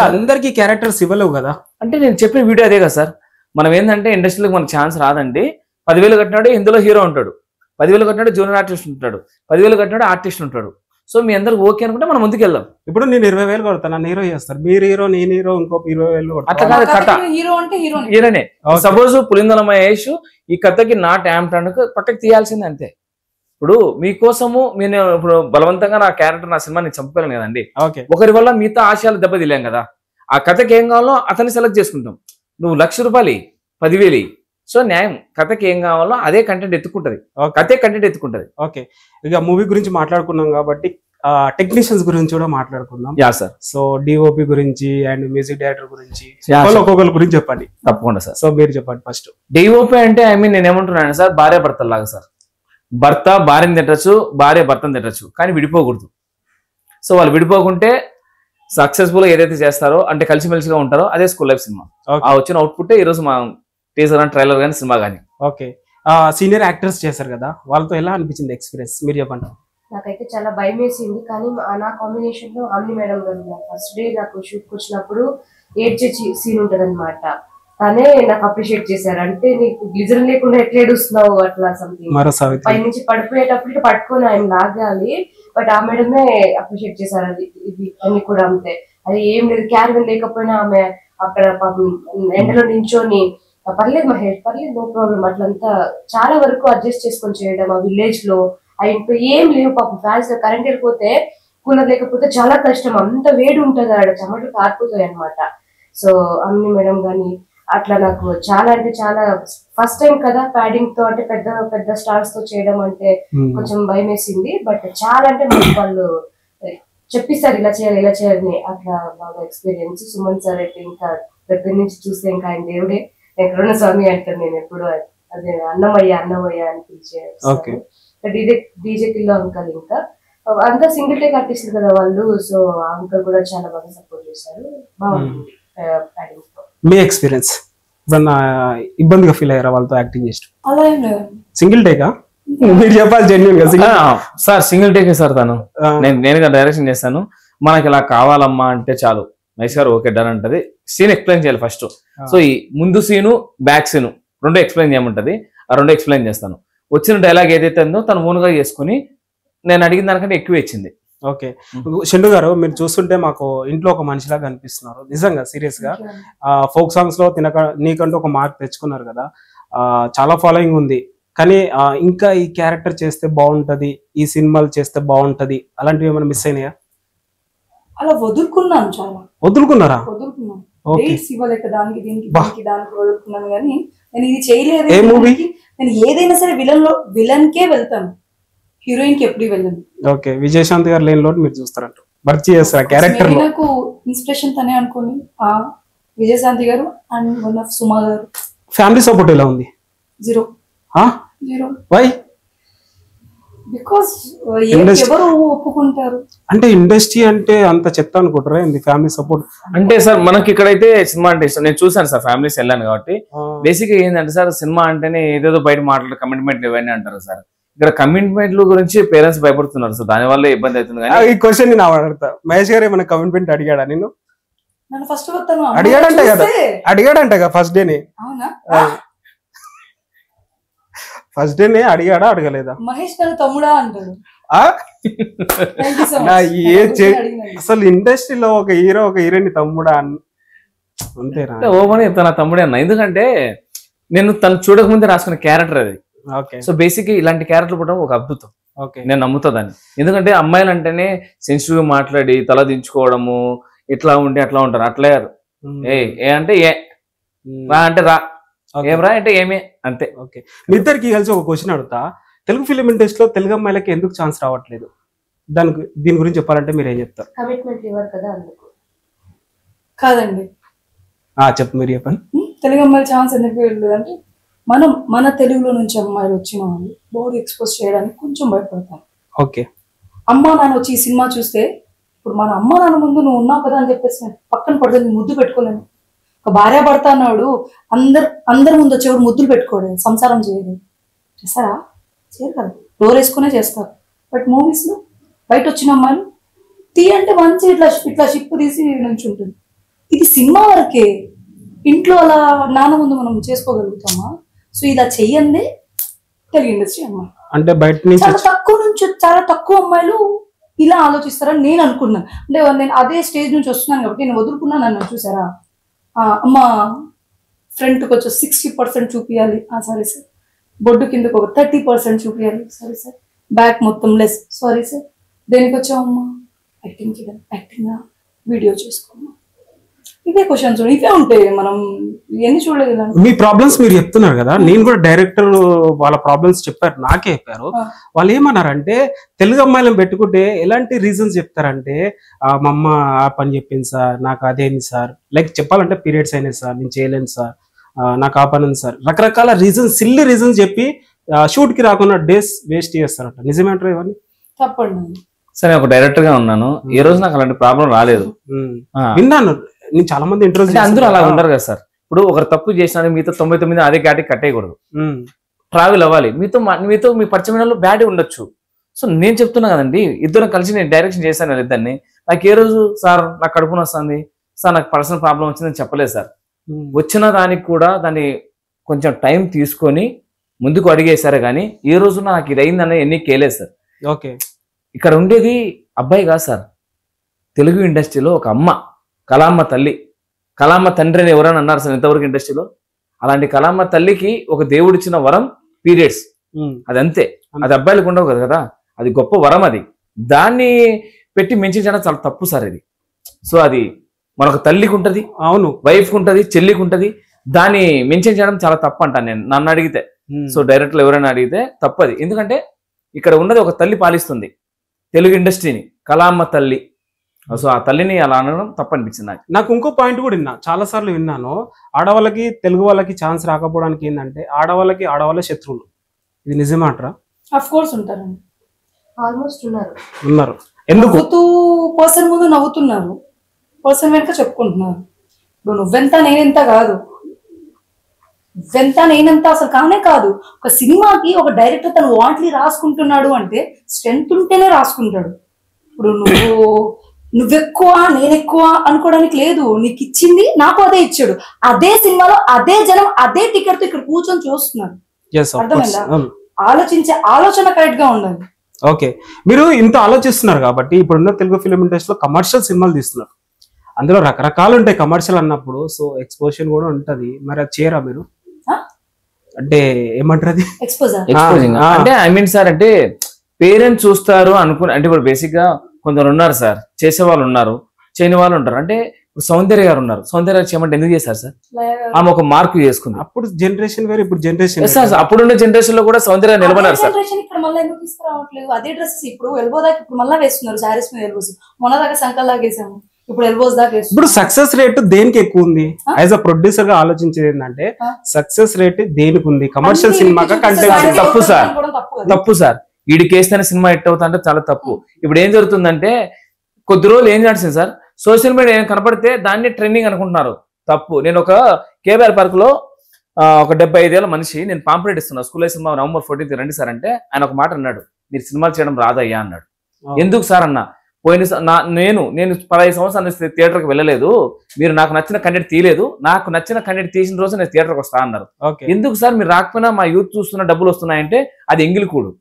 అందరికి క్యారెక్టర్స్ ఇవ్వలేవు కదా. అంటే నేను చెప్పిన వీడియో అదే కదా సార్, మనం ఏంటంటే ఇండస్ట్రీలోకి మనకు ఛాన్స్ రాదండి. 10,000 కట్టినాడు ఇందులో హీరో ఉంటాడు, 10,000 కట్టినాడు జూనియర్ ఆర్టిస్ట్ ఉంటాడు, 10,000 కట్టినాడు ఆర్టిస్ట్ ఉంటాడు. సో మీ అందరికి ఓకే అనుకుంటే మనం ముందుకు వెళ్దాం. ఇప్పుడు నేను 20,000 కొడతాను, నన్ను హీరో చేస్తారు, మీరు హీరో నేను హీరో, ఇంకొక 20,000 అట్లా కాదు కథ. హీరో అంటే హీరోనే. సపోజ్ పులిందల మహేష్ ఈ కథకి నా టాంప్ పక్కకి తీయాల్సిందే అంతే. ఇప్పుడు మీకోసము నేను ఇప్పుడు బలవంతంగా నా క్యారెక్టర్ నా సినిమా నేను చంపుకోలేను కదండి. ఒకరి వల్ల మిగతా ఆశయాలు దెబ్బతిలేం కదా. ఆ కథకి ఏం కావాలో అతన్ని సెలెక్ట్ చేసుకుంటాం. నువ్వు ₹1,00,000 10,000, సో న్యాయం కథకి ఏం కావాలో అదే కంటెంట్ ఎత్తుకుంటది, కథే కంటెంట్ ఎత్తుకుంటది. ఓకే, ఇక మూవీ గురించి మాట్లాడుకున్నాం కాబట్టి టెక్నీషియన్స్ గురించి కూడా మాట్లాడుకుందాం. Yeah sir. సో డిఓపి గురించి అండ్ మ్యూజిక్ డైరెక్టర్ గురించి ఒక్కొక్కరి గురించి చెప్పండి. తప్పకుండా సార్. సో మీరు చెప్పండి ఫస్ట్. డిఓపి అంటే నేను ఏమంటున్నాను సార్, భార్య భర్తలాగా సార్. భర్త భార్యని తిట్టచ్చు, భార్య భర్తను తిట్టచ్చు, కానీ విడిపోకూడదు. సో వాళ్ళు విడిపోకుంటే సక్సెస్ఫుల్ గా ఏదైతే చేస్తారో అంటే కలిసిమెలిసిగా ఉంటారో అదే స్కూల్ లైఫ్ సినిమా. ఆ వచ్చిన అవుట్పుట్ ఈ రోజు మా టీజర్ అండ్ ట్రైలర్ కానీ సినిమా కానీ. ఓకే, సీనియర్ యాక్టర్స్ చేశారు కదా, వాళ్ళతో ఎలా అనిపించింది ఎక్స్పీరియన్స్ మీరు చెప్పండి. నాకైతే చాలా భయం వేసింది, కానీ నా కాంబినేషన్ లో ఆమ్ని మేడం గారు ఫస్ట్ డే నాకు షూట్ వచ్చినప్పుడు ఏడ్చే సీన్ ఉంటది అనమాట. తనే నాకు అప్రిషియేట్ చేశారు, అంటే నీకు గ్లిజర్ లేకుండా ఎట్లా ఏడుస్తున్నావు అట్లా సంథింగ్. పై నుంచి పడిపోయేటప్పుడు పట్టుకొని ఆయన లాగాలి, బట్ ఆ మేడమే అప్రిషియేట్ చేశారు. అది ఇది అన్ని కూడా అంతే. అది ఏం లేదు, క్యారియర్ లేకపోయినా ఆమె అక్కడ ఎండలో నించొని పర్లేదు మహేష్ పర్లేదు నో ప్రాబ్లం అట్లంతా చాలా వరకు అడ్జస్ట్ చేసుకొని చేయడం. ఆ విలేజ్ లో ఇంట్లో ఏం లేవు పాపం, ఫ్యాన్స్ కరెంట్ వెళ్ళిపోతే కూలర్ లేకపోతే చాలా కష్టం, అంత వేడి ఉంటుంది, ఆడ చెమటలు కారిపోతాయి అనమాట. సో అమ్ని మేడం గాని అట్లా నాకు చాలా అంటే చాలా ఫస్ట్ టైం కదా ప్యాడింగ్ తో అంటే పెద్ద పెద్ద స్టార్స్ తో చేయడం అంటే కొంచెం భయం వేసింది. బట్ చాలా అంటే వాళ్ళు చెప్పిస్తారు ఇలా చేయాలి ఇలా చేయాలని, అట్లా బాగా ఎక్స్పీరియన్స్. సుమన్ సార్ అయితే ఇంకా దగ్గర నుంచి చూస్తే ఇంకా ఆయన దేవుడే, ఎక్కడున్న స్వామి అంటాను నేను ఎప్పుడు, అదే అన్నమయ్య అన్నమయ్య అని పిలిచే. డీజే కిల్లో అంకల్ ఇంకా అంతా సింగిల్ టేక్ ఆర్టిస్ట్ కదా వాళ్ళు, సో అంకల్ కూడా చాలా బాగా సపోర్ట్ చేశారు. బాగుంది ప్యాడింగ్ తో. మీ ఎక్స్పీరియన్స్ ఇబ్బందిగా ఫీల్ అయ్యారా వాళ్ళతో యాక్టింగ్ చేసి? అలా ఏం లేదు, సింగిల్ టేకా మీరు చెప్పాలి జెన్యూన్ గా. సార్ సింగిల్ టేకే సార్, తను నేనుగా డైరెక్షన్ చేస్తాను. మనకి ఇలా కావాలమ్మా అంటే చాలు మహేష్ గారు ఓకే డన్ అంటది. సీన్ ఎక్స్ప్లెయిన్ చేయాలి ఫస్ట్. సో ఈ ముందు సీను బ్యాక్ సీను రెండు ఎక్స్ప్లెయిన్ చేయమంటది, ఆ రెండు ఎక్స్ప్లెయిన్ చేస్తాను. వచ్చిన డైలాగ్ ఏదైతే ఉందో తను ఓన్గా చేసుకుని నేను అడిగిన దానికంటే ఎక్కువ ఇచ్చింది. ఓకే, షెండు గారు మీరు చూస్తుంటే మాకు ఇంట్లో ఒక మనిషిలాగా అనిపిస్తున్నారు నిజంగా సీరియస్ గా. ఫోక్ సాంగ్స్ లో నీకంటూ ఒక మార్క్ తెచ్చుకున్నారు కదా, చాలా ఫాలోయింగ్ ఉంది. కానీ ఇంకా ఈ క్యారెక్టర్ చేస్తే బాగుంటది, ఈ సినిమాలు చేస్తే బాగుంటది అలాంటివి ఏమైనా మిస్ అయినాయా? అలా వదులుకున్నాను, చాలా వదులుకున్నారా? వదులుకున్నాను, ఇవ్వలేక దానికి దీనికి దానికి వదులుకున్నాను. కానీ నేను ఇది చేయలేదు. నేను ఏదైనా సరే విలన్ కే వెళ్తాను, హీరోయిన్ కి ఎప్పుడు వెళ్ళను. ఓకే, విజయశాంతి గారు లేని లోటు మీరు చూస్తారంట, భర్తీ చేస్తారు క్యారెక్టర్. నాకు ఇన్స్పిరేషన్ తనే అనుకోండి, విజయశాంతి గారు అండ్ వన్ ఆఫ్ సుమా గారు. ఫ్యామిలీ సపోర్ట్ ఎలా ఉంది? జీరో. వై? బికాస్ ఎవరు ఒప్పుకుంటారు అంటే ఇండస్ట్రీ అంటే అంత చెత్త అనుకుంటారా ఏంది ఫ్యామిలీ సపోర్ట్ అంటే? సార్ మనకి ఇక్కడైతే సినిమా అంటే ఇష్టం, నేను చూసాను సార్, ఫ్యామిలీస్ వెళ్ళాను కాబట్టి. బేసిక్ గా ఏంటంటే సార్, సినిమా అంటేనే ఏదేదో బయట మాట్లాడే కమిట్మెంట్ ఇవన్నీ అంటారు సార్. ఇక్కడ కమిట్మెంట్ల గురించి పేరెంట్స్ భయపడుతున్నారు సార్, దాని వల్ల ఇబ్బంది అవుతుంది. కానీ ఈ క్వశ్చన్ నేను అడుగుతా, మహేష్ గారు ఏమైనా కమిట్మెంట్ అడిగాడా నేను? నన్ను ఫస్ట్ అడిగాడంట ఫస్ట్ డేనే. ఫస్ట్ డేనే అడిగాడా అడగలేదా? మహేష్ గారు తమ్ముడా అంటాడు. అసలు ఇండస్ట్రీలో ఒక హీరో ఒక హీరోయిన్ తమ్ముడా అంతేనా? ఓపెన్ చెప్తాను, నా తమ్ముడే అన్న. ఎందుకంటే నేను తను చూడకముందే రాసుకున్న క్యారెక్టర్ అది. సో బేసిక్ ఇలాంటి క్యారెక్టర్ కూడా ఒక అద్భుతం, నేను నమ్ముతాదని. ఎందుకంటే అమ్మాయిలు అంటేనే సెన్సిటివ్ గా మాట్లాడి తల దించుకోవడము, ఇట్లా ఉంటే అట్లా ఉంటారు. అట్లా ఏ అంటే ఏ అంటే రా, ఏమరా అంటే ఏమే, అంతే. ఓకే, మీ ఇద్దరికి కలిసి ఒక క్వశ్చన్ అడుగుతా. తెలుగు ఫిలిం ఇండస్ట్రీలో తెలుగు అమ్మాయిలకి ఎందుకు ఛాన్స్ రావట్లేదు? దీని గురించి చెప్పాలంటే మీరు ఏం చెప్తారు? కమిట్మెంట్ ఇవ్వరు కదా అందుకు. కాదండి, చెప్పు, మీరు చెప్పండి. తెలుగు అమ్మాయిలు ఛాన్స్ ఎందుకు వెళ్ళలేదు అంటే, మన తెలుగులో నుంచి అమ్మాయిలు వచ్చిన వాళ్ళు బాడీ ఎక్స్పోజ్ చేయడానికి కొంచెం భయపడతారు. ఓకే, అమ్మా నాన్న వచ్చి ఈ సినిమా చూస్తే, ఇప్పుడు మన అమ్మా నాన్న ముందు నువ్వు ఉన్నావు కదా అని చెప్పేసి పక్కన పడుతుంది, ముద్దు పెట్టుకోలేను. ఒక భార్య భర్త అన్నాడు అందరి ముందు వచ్చేవాడు ముద్దులు పెట్టుకోడు, సంసారం చేయదు. చేస్తారా? చేయరు కదా, డోర్ వేసుకునే చేస్తారు. బట్ మూవీస్ లో బయట వచ్చిన అమ్మాయిలు తీ అంటే మంచి ఇట్లా షిప్ తీసి నుంచి ఉంటుంది. ఇది సినిమా వరకే, ఇంట్లో అలా నాన్న ముందు మనం చేసుకోగలుగుతామా? సో ఇలా చెయ్యండి తెలుగు ఇండస్ట్రీ అమ్మా. అంటే బయట నుంచి చాలా తక్కువ అమ్మాయిలు ఇలా ఆలోచిస్తారని నేను అనుకున్నాను. అంటే నేను అదే స్టేజ్ నుంచి వస్తున్నాను కాబట్టి నేను వదులుకున్నాను. నన్ను చూసారా, అమ్మ ఫ్రంట్కి వచ్చి 60% చూపించాలి, సారీ సార్. బొడ్డు కిందకు ఒక 30% చూపించాలి, సారీ సార్. బ్యాక్ మొత్తం లెస్, సారీ సార్. దేనికి వచ్చావమ్మా? Acting video చేసుకోమ్మా. ఇవే క్వశ్చన్స్, ఇవే ఉంటాయి. మనం ఎన్ని చూడలేదు. మీ ప్రాబ్లమ్స్ మీరు చెప్తున్నారు కదా, నేను కూడా డైరెక్టర్ వాళ్ళ ప్రాబ్లమ్స్ చెప్పారు, నాకే చెప్పారు. వాళ్ళు ఏమన్నారంటే తెలుగు అమ్మాయిలను పెట్టుకుంటే ఎలాంటి రీజన్స్ చెప్తారంటే, మా అమ్మ ఆ పని చెప్పింది సార్, నాకు అదేంది సార్, లైక్ చెప్పాలంటే పీరియడ్స్ అయినాయి సార్, నేను చేయలేను సార్, నాకు ఆ పని ఉంది సార్, రకరకాల రీజన్స్, సిల్లీ రీజన్స్ చెప్పి షూట్ కి రాకుండా డేస్ వేస్ట్ చేస్తారంట. నిజమేంటారు ఇవన్నీ? తప్పండి. సరే, ఒక డైరెక్టర్ గా ఉన్నాను, ఏ రోజు నాకు అలాంటి ప్రాబ్లం రాలేదు. విన్నాను, నేను చాలా మంది ఇంటర్వ్యూ. అందరూ అలా ఉండరు కదా సార్. ఇప్పుడు ఒకరు తప్పు చేసినా మీతో 99 అదే కేటగిరీ కట్టేయకూడదు. ట్రావెల్ అవ్వాలి. మీతో మీ పరిచయం బ్యాడ్ ఉండొచ్చు. సో నేను చెప్తున్నా కదండి, ఇద్దరం కలిసి నేను డైరెక్షన్ చేశాను ఇద్దరిని. నాకు ఏ రోజు సార్ నాకు కడుపున వస్తుంది సార్, నాకు పర్సనల్ ప్రాబ్లం వచ్చిందని చెప్పలేదు సార్. వచ్చిన దానికి కూడా దాన్ని కొంచెం టైం తీసుకొని ముందుకు అడిగేశారు, కానీ ఏ రోజు నాకు ఇది అయిందని ఎన్ని కేలేదు సార్. ఓకే, ఇక్కడ ఉండేది అబ్బాయి కాదు సార్, తెలుగు ఇండస్ట్రీలో ఒక అమ్మ, కళామ్మ తల్లి. కళామ్మ తండ్రి అని ఎవరైనా అన్నారు సార్ ఇంతవరకు ఇండస్ట్రీలో? అలాంటి కళామ్మ తల్లికి ఒక దేవుడిచ్చిన వరం పీరియడ్స్. అది అంతే, అది అబ్బాయిలకు ఉండవు కదా, అది గొప్ప వరం. అది దాన్ని పెట్టి మెంచించడం చాలా తప్పు సార్ ఇది. సో అది మనకు తల్లికి ఉంటది, అవును, వైఫ్కి ఉంటది, చెల్లికి ఉంటది, దాన్ని మెన్షన్ చేయడం చాలా తప్పు అంటాను నేను, నన్ను అడిగితే. సో డైరెక్టర్లు ఎవరైనా అడిగితే తప్పది. ఎందుకంటే ఇక్కడ ఉన్నది ఒక తల్లి పాలిస్తుంది తెలుగు ఇండస్ట్రీని, కళామ్మ తల్లి. సో ఆ తల్లిని అలా అనడం తప్పనిపించింది నాకు. ఇంకో పాయింట్ కూడా విన్నా, చాలా సార్లు విన్నాను, ఆడవాళ్ళకి తెలుగు వాళ్ళకి ఛాన్స్ రాకపోవడానికి ఏంటంటే ఆడవాళ్ళకి ఆడవాళ్ళ శత్రువులు. ఇది నిజమే అంటారా? ఆఫ్ కోర్స్ ఉంటారండి, ఆల్మోస్ట్ ఉన్నారు. ఎందుకు? పర్సన్ ముందు నవ్వుతున్నారు, పర్సన్ వెనక చెప్పుకుంటున్నారు. ఇప్పుడు నువ్వెంత నేనెంత కాదు, నువ్వెంత నేనెంత అసలు కానే కాదు. ఒక సినిమాకి ఒక డైరెక్టర్ తను వాంట్లీ రాసుకుంటున్నాడు అంటే స్ట్రెంత్ ఉంటేనే రాసుకుంటాడు. ఇప్పుడు నువ్వెక్కువ నేనెక్కువ అనుకోవడానికి లేదు. నీకు ఇచ్చింది నాకు అదే ఇచ్చాడు, అదే సినిమాలో అదే జనం అదే టికెట్ తో ఇక్కడ కూర్చొని చూస్తున్నారు. అర్థమైందా? ఆలోచించే ఆలోచన కరెక్ట్ గా ఉండాలి. ఓకే, మీరు ఇంత ఆలోచిస్తున్నారు కాబట్టి ఇప్పుడున్న తెలుగు ఫిలిం ఇండస్ట్రీలో కమర్షియల్ సినిమాలు తీస్తున్నారు, అందులో రకరకాలు ఉంటాయి కమర్షియల్ అన్నప్పుడు. సో ఎక్స్పోజింగ్ కూడా ఉంటది, మరి అది చేయరా మీరు? అంటే ఏమంటారు అది? ఎక్స్పోజింగ్ అంటే ఐ మీన్ సార్, అంటే పేరెంట్స్ చూస్తారు అనుకుని, అంటే ఇప్పుడు బేసిక్ గా కొందరు ఉన్నారు సార్, చేసే వాళ్ళు ఉన్నారు, చేయని వాళ్ళు ఉంటారు. అంటే ఇప్పుడు సౌందర్య గారు ఉన్నారు, సౌందర్య గారు చేయమంటే ఎందుకు చేశారు సార్? ఆమె ఒక మార్కు చేసుకుంది. అప్పుడు జనరేషన్ వేరు, ఇప్పుడు జనరేషన్ సార్. అప్పుడున్న జనరేషన్ లో కూడా సౌందర్య నిలబడారు సార్. ఇక్కడ మళ్ళీ ఎందుకు తీసుకురావట్లేదు? అదే డ్రెస్సెస్ ఇప్పుడు ఎల్బో దాకా ఇప్పుడు మళ్ళీ వేస్తున్నారు, శారీస్ మీద ఎల్బోస్. మొన్న దాకా సంకల్ దాకా వేసాము, ఇప్పుడు ఎల్బోస్ దాకా వేస్తాం. ఇప్పుడు సక్సెస్ రేట్ దేనికి ఎక్కువ ఉంది? యాజ్ అ ప్రొడ్యూసర్ గా ఆలోచించేది ఏంటంటే సక్సెస్ రేట్ దేనికి ఉంది? కమర్షియల్ సినిమాగా కంటెంట్. తప్పు సార్, తప్పు సార్. వీడికేస్తేనే సినిమా హిట్ అవుతా అంటే చాలా తప్పు. ఇప్పుడు ఏం జరుగుతుందంటే కొద్ది రోజులు ఏం నడిచింది సార్, సోషల్ మీడియా ఏం కనపడితే దాన్ని ట్రెండింగ్ అనుకుంటున్నారు. తప్పు. నేను ఒక కేబీఆర్ పార్క్ లో ఒక 75 ఏళ్ళ మనిషి, నేను పాంప్లెట్ ఇస్తున్నా, స్కూల్ సినిమా November 14th రండి సార్ అంటే ఆయన ఒక మాట అన్నాడు, మీరు సినిమాలు చేయడం రాదయ్యా అన్నాడు. ఎందుకు సార్ అన్న, పోయిన నేను 15 సంవత్సరాలు థియేటర్కి వెళ్ళలేదు, మీరు నాకు నచ్చిన కంటెంట్ తీయలేదు, నాకు నచ్చిన కంటెంట్ తీసిన రోజు నేను థియేటర్కి వస్తా అన్నారు. ఎందుకు సార్ మీరు రాకపోయినా మా యూత్ చూస్తున్న డబ్బులు వస్తున్నాయంటే అది ఎంగిలికూడు.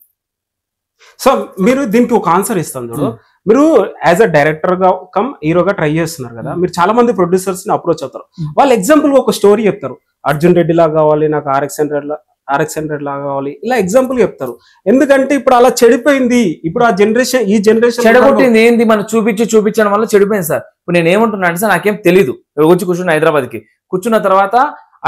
సో మీరు దీనికి ఒక ఆన్సర్ ఇస్తాను చూడు. మీరు యాజ్ అ డైరెక్టర్ గా కమ్ హీరోగా ట్రై చేస్తున్నారు కదా, మీరు చాలా మంది ప్రొడ్యూసర్స్ ని అప్రోచ్ అవుతారు. వాళ్ళు ఎగ్జాంపుల్ ఒక స్టోరీ చెప్తారు, అర్జున్ రెడ్డి లాగా కావాలి, నాకు RX 100 లాగా కావాలి, ఇలా ఎగ్జాంపుల్ చెప్తారు. ఎందుకంటే ఇప్పుడు అలా చెడిపోయింది. ఇప్పుడు ఆ జనరేషన్, ఈ జనరేషన్ చెడగొట్టింది ఏంది, మనం చూపించడం వల్ల చెడిపోయింది సార్. ఇప్పుడు నేను ఏమంటున్నా అంటే సార్, నాకేం తెలీదు, వచ్చి కూర్చున్నా హైదరాబాద్కి, కూర్చున్న తర్వాత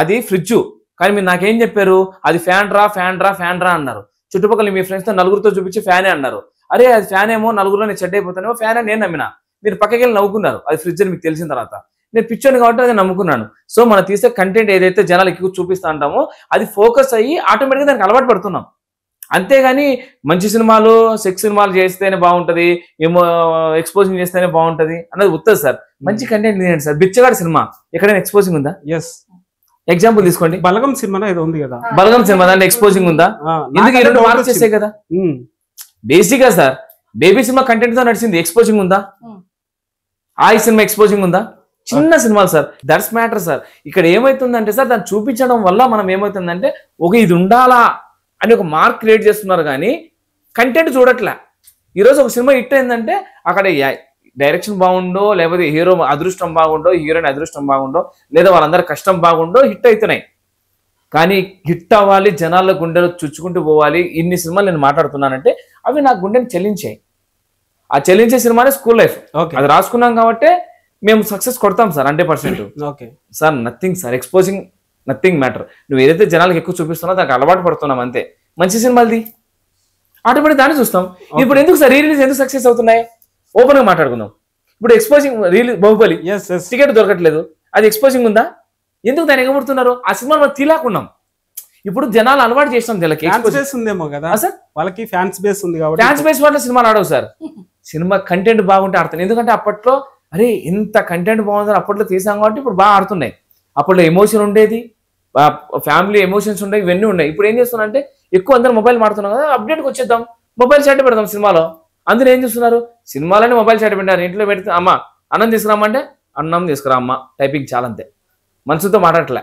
అది ఫ్రిడ్జ్, కానీ మీరు నాకేం చెప్పారు, అది ఫ్యాన్ రా అన్నారు. చుట్టుపక్కల మీ ఫ్రెండ్స్ తో నలుగురితో చూపించి ఫ్యానే అన్నారు. అరే అది ఫ్యాన్ ఏమో, నలుగురులో నేను చెడ్డ అయిపోతానేమో, ఫ్యాన్ అని నేను నమ్మినా. మీరు పక్కకి వెళ్ళి నవ్వుకున్నారు, అది ఫ్రిడ్జ్ అని మీకు తెలిసిన తర్వాత. నేను పిచ్చోని కాబట్టి అది నమ్ముకున్నాను. సో మనం తీసే కంటెంట్ ఏదైతే జనాలు ఎక్కువ చూపిస్తా అంటామో అది ఫోకస్ అయ్యి ఆటోమేటిక్గా దానికి అలవాటు పడుతున్నాం. అంతేగాని మంచి సినిమాలు సెక్స్ సినిమాలు చేస్తేనే బాగుంటది, ఏమో ఎక్స్పోజింగ్ చేస్తేనే బాగుంటది అన్నది ఉత్తది సార్. మంచి కంటెంట్ తీయండి సార్. బిచ్చగాడి సినిమా ఎక్కడైనా ఎక్స్పోజింగ్ ఉందా? ఎస్. ఎగ్జాంపుల్ తీసుకోండి, బలగం సినిమా ఏదో ఉంది కదా, బలగం సినిమా దాంట్లో ఎక్స్పోజింగ్ ఉందా? ఎందుకు ఈ రెండు మార్క్ చేసే కదా బేసిక్ గా సార్. బేబీ సినిమా కంటెంట్ తో నడిచింది, ఎక్స్పోజింగ్ ఉందా? ఆ సినిమా ఎక్స్పోజింగ్ ఉందా? చిన్న సినిమాలు సార్, దట్స్ మ్యాటర్ సార్. ఇక్కడ ఏమైతుందంటే సార్, దాన్ని చూపించడం వల్ల మనం ఏమవుతుందంటే ఇది ఉండాలా అని ఒక మార్క్ క్రియేట్ చేస్తున్నారు కానీ కంటెంట్ చూడట్లే. ఈరోజు ఒక సినిమా హిట్ అయిందంటే అక్కడ డైరెక్షన్ బాగుండో, లేకపోతే హీరో అదృష్టం బాగుండో, హీరోయిన్ అదృష్టం బాగుండో, లేదా వాళ్ళందరూ కష్టం బాగుండో హిట్ అవుతున్నాయి. కానీ హిట్ అవ్వాలి, జనాల గుండెలు చుచ్చుకుంటూ పోవాలి, ఇన్ని సినిమాలు నేను మాట్లాడుతున్నానంటే అవి నా గుండెని చెల్లించాయి. ఆ చెల్లించే సినిమానే స్కూల్ లైఫ్. అది రాసుకున్నాం కాబట్టి మేము సక్సెస్ కొడతాం sir 100%. Sir nothing sir, exposing nothing matter. నువ్వు ఏదైతే జనాలకు ఎక్కువ చూపిస్తున్నావు దానికి అలవాటు పడుతున్నాం అంతే. మంచి సినిమాలది ఆటోమేటిక్ దాన్ని చూస్తాం. ఇప్పుడు ఎందుకు సార్ రీరిలీజ్ ఎందుకు సక్సెస్ అవుతున్నాయి? ఓపెన్ గా మాట్లాడుకుందాం. ఇప్పుడు ఎక్స్పోజింగ్ రిలీజ్ బాహుబలి టికెట్ దొరకట్లేదు, అది ఎక్స్పోజింగ్ ఉందా? ఎందుకు దాన్ని ఎగబడుతున్నారు? ఆ సినిమా మనం తీలాకున్నాం. ఇప్పుడు జనాలు అలవాటు చేస్తాం, ఉందేమో కదా సార్, వాళ్ళకి ఫ్యాన్స్ బేస్ ఉంది కాబట్టి ఫ్యాన్స్ బేస్ వల్ల సినిమాలు ఆడవు సార్. సినిమా కంటెంట్ బాగుంటే ఆడతాను. ఎందుకంటే అప్పట్లో అరే ఇంత కంటెంట్ బాగుందని అప్పట్లో తీసాం కాబట్టి ఇప్పుడు బాగా ఆడుతున్నాయి. అప్పట్లో ఎమోషన్ ఉండేది, ఫ్యామిలీ ఎమోషన్స్ ఉండేవి, ఇవన్నీ ఉన్నాయి. ఇప్పుడు ఏం చేస్తున్నా అంటే ఎక్కువ అందరూ మొబైల్ మాడుతున్నాం కదా, అప్డేట్కి వచ్చేద్దాం, మొబైల్ చాట్ పెడదాం సినిమాలో. అందరూ ఏం చేస్తున్నారు, సినిమాలోనే మొబైల్ చాట్ పెట్టారు. ఇంట్లో పెడితే అమ్మ అన్నం తీసుకురామంటే అన్నం తీసుకురా అమ్మ, టైపింగ్ చాలా అంతే, మనసుతో మాట్లాడట్లే.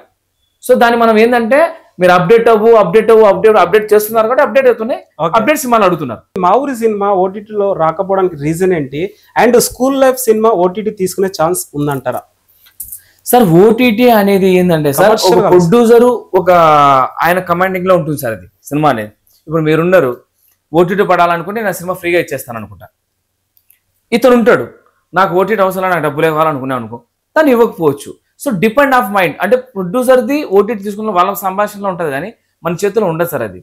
సో దాన్ని మనం ఏంటంటే మీరు అప్డేట్ చేస్తున్నారు కాబట్టి అప్డేట్ అవుతున్నాయి, అప్డేట్ సినిమాలు అడుగుతున్నారు. మా ఊరి సినిమా ఓటీటీలో రాకపోవడానికి రీజన్ ఏంటి? And school life cinema OTT తీసుకునే ఛాన్స్ ఉందంటారా? సార్ ఓటీటీ అనేది ఏంటంటే సార్, ఒక ప్రొడ్యూసర్ ఒక ఆయన కమాండింగ్ లో ఉంటుంది సార్ అది సినిమా అనేది. ఇప్పుడు మీరున్నారు ఓటీటీ పడాలనుకుంటే నా సినిమా ఫ్రీగా ఇచ్చేస్తాను అనుకుంటా, ఇతను ఉంటాడు నాకు ఓటీటీ అవసరం, నాకు డబ్బులు ఇవ్వాలనుకున్నాను అనుకో, తను ఇవ్వకపోవచ్చు. సో డిపెండ్ ఆఫ్ మైండ్, అంటే ప్రొడ్యూసర్ది ఓటీటీ తీసుకున్న వాళ్ళ సంభాషణలో ఉంటుంది కానీ మన చేతిలో ఉండదు సార్ అది.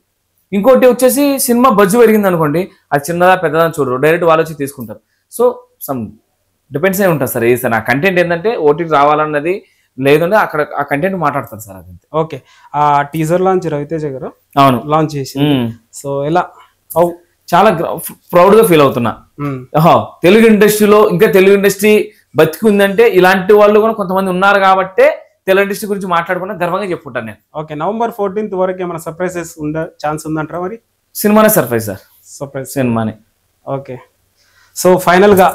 ఇంకోటి వచ్చేసి సినిమా బజ్జు పెరిగింది అనుకోండి, అది చిన్నదా పెద్దదా చూడరు, డైరెక్ట్ వాళ్ళు వచ్చి తీసుకుంటారు. సో సమ్ డిపెండ్స్ అయి ఉంటుంది సార్. ఇది సార్ నా కంటెంట్ ఏంటంటే ఓటీటీ రావాలన్నది లేదంటే అక్కడ ఆ కంటెంట్ మాట్లాడతారు సార్. అది ఓకే. ఆ టీజర్ లాంచ్ రవితేజ గారు అవును లాంచ్ చేసి, సో ఎలా చాలా ప్రౌడ్ గా ఫీల్ అవుతున్నా. తెలుగు ఇండస్ట్రీలో ఇంకా తెలుగు ఇండస్ట్రీ బతికి ఉందంటే ఇలాంటి వాళ్ళు కూడా కొంతమంది ఉన్నారు కాబట్టి తెలుగు ఇండస్ట్రీ గురించి మాట్లాడుకున్నా గర్వంగా చెప్పుకుంటాను నేను. ఓకే. November 14th వరకు ఏమైనా సర్ప్రైజెస్ ఉండే ఛాన్స్ ఉందంటారా? మరి సినిమానే సర్ప్రైజ్ సార్, సర్ప్రైజ్ సినిమానే. ఓకే. సో ఫైనల్ గా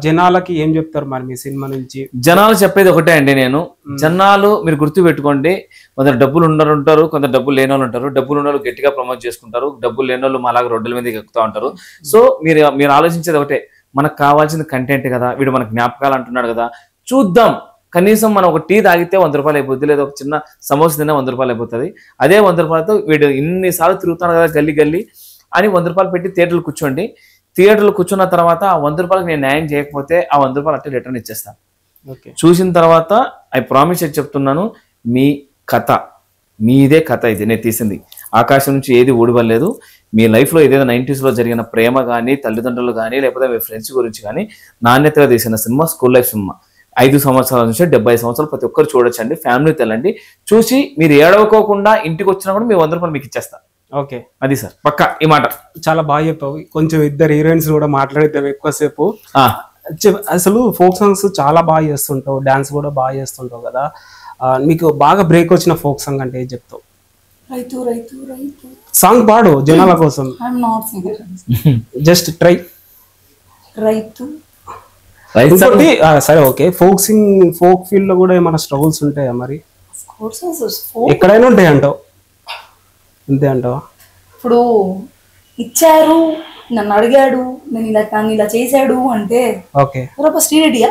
జనాలకి ఏం చెప్తారు మరి మీ సినిమా నుంచి? జనాలు చెప్పేది ఒకటే అండి, నేను జనాలు మీరు గుర్తు పెట్టుకోండి, కొందరు డబ్బులు ఉంటారు, కొందరు డబ్బులు లేని వాళ్ళు ఉంటారు. డబ్బులు ఉన్న వాళ్ళు గట్టిగా ప్రమోట్ చేసుకుంటారు, డబ్బులు లేని వాళ్ళు అలాగే రోడ్ల మీద ఎక్కుతూ ఉంటారు. సో మీరు ఆలోచించేది ఒకటే, మనకు కావాల్సిన కంటెంట్ కదా, వీడు మన జ్ఞాపకాలు అంటున్నాడు కదా, చూద్దాం. కనీసం మనం ఒక టీ తాగితే 100 రూపాయలు అయిపోద్ది, లేదా ఒక చిన్న సమోసా తిన్నా 100 రూపాయలు అయిపోతుంది. అదే 100 రూపాయలతో వీడు ఇన్నిసార్లు తిరుగుతాడు కదా గల్లీ అని 100 రూపాయలు పెట్టి థియేటర్లు కూర్చోండి. థియేటర్లు కూర్చున్న తర్వాత ఆ 100 రూపాయలకు నేను న్యాయం చేయకపోతే ఆ 100 రూపాయలు అట్టే రిటర్న్ ఇచ్చేస్తాను. చూసిన తర్వాత ఐ ప్రామిస్ చెప్తున్నాను, మీ కథ మీదే కథ, ఇది నేను తీసింది, ఆకాశం నుంచి ఏది ఊడివలేదు. మీ లైఫ్లో ఏదైనా 90s లో జరిగిన ప్రేమ కానీ, తల్లిదండ్రులు కానీ, లేకపోతే మీ ఫ్రెండ్స్ గురించి కానీ నాణ్యతగా తీసిన సినిమా స్కూల్ లైఫ్ సినిమా. 5 సంవత్సరాల నుంచి 70 సంవత్సరాలు ప్రతి ఒక్కరు చూడొచ్చండి, ఫ్యామిలీ తెల్లండి. చూసి మీరు ఏడవకోకుండా ఇంటికి వచ్చినా కూడా మీ 100 రూపాయలు మీకు ఇచ్చేస్తారు. ఓకే, అది సార్ పక్కా. ఈ మాట చాలా బాగా చెప్పావు. కొంచెం ఇద్దరు హీరోయిన్స్ కూడా మాట్లాడితే ఎక్కువసేపు. అసలు ఫోక్ సాంగ్స్ చాలా బాగా చేస్తుంటావు, డాన్స్ కూడా బాగా చేస్తుంటావు కదా. మీకు బాగా బ్రేక్ వచ్చిన ఫోక్ సాంగ్ అంటే ఏం చెప్తావు? రైతు రైతు రైతు సాంగ్ పాడు జనాల కోసం. Just try. రైతు సరే ఓకే. ఫోక్ ఫీల్డ్ లో కూడా ఏమైనా స్ట్రగుల్స్ ఉంటాయా మరి? ఎక్కడైనా ఉంటాయి అంటావు, అంతే అంటావా? ఇప్పుడు ఇచ్చారు, నన్ను అడిగాడు, నేను ఇలా చేశాడు అంటే ఓకే శ్రీరెడ్డియా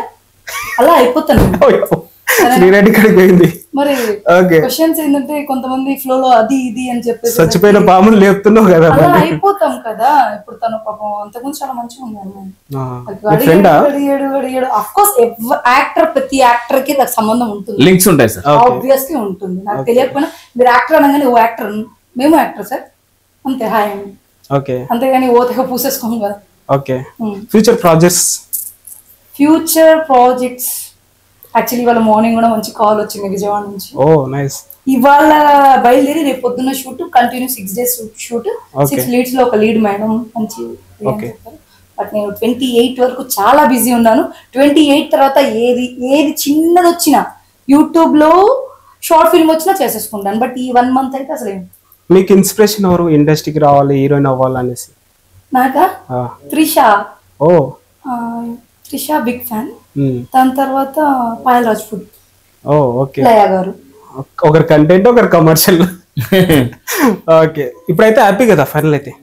అలా అయిపోతాను. శ్రీరెడ్డి కడికి పోయింది మరి. క్వశ్చన్స్ ఏంటంటే కొంతమంది ఫ్లో లో అది ఇది అని చెప్పేసి చచ్చిపోయిన పాములు లేపుతున్నావు కదా, అలా అయిపోతాం కదా. ఇప్పుడు తను పాపం అంతకుముందు చాలా మంచిగా ఉంది, అడిగాడు. అఫ్ కోర్స్ యాక్టర్, ప్రతి యాక్టర్ కి నాకు సంబంధం ఉంటుంది, లింక్స్ ఉంటాయి సార్, ఆబ్వియస్లీ ఉంటుంది. నాకు తెలియకపోయినా మీరు యాక్టర్ అనగానే ఓ యాక్టర్, మేము యాక్టర్ సార్ అంతే, హాయ్ అండి. ఓకే, అంతేగాని ఓతగా పూసేసుకోము కదా. ఓకే. ఫ్యూచర్ ప్రాజెక్ట్స్ యాక్చువల్లీ ఇవాళ మార్నింగ్ కూడా మంచి కాల్ వచ్చింది విజయవాడ నుంచి. ఓ నైస్. ఇవాళ బయలుదేరి రేపు పొద్దున్న shoot continue 6 days shoot. 6 leads లో ఒక లీడ్ మేడం మంచి. బట్ నేను 28 వరకు చాలా బిజీ ఉన్నాను. 28 తర్వాత ఏది చిన్నది వచ్చినా యూట్యూబ్ లో షార్ట్ ఫిల్మ్ వచ్చినా చేసేసుకుంటాను. బట్ ఈ 1 month అయితే అసలు మీకు ఇన్స్పిరేషన్ ఎవరు ఇండస్ట్రీకి రావాలి హీరోయిన్ అవ్వాలనేసి? నాకా త్రిష. ఓ త్రిష బిగ్ ఫ్యాన్. దాని తర్వాత పాయల్ రాజ్పూట్. ఓ ఓకే. లయ గారు. ఒకరి కంటెంట్ ఒకరి కమర్షియల్. ఓకే ఇప్పుడైతే హ్యాపీ కదా ఫైనల్ అయితే?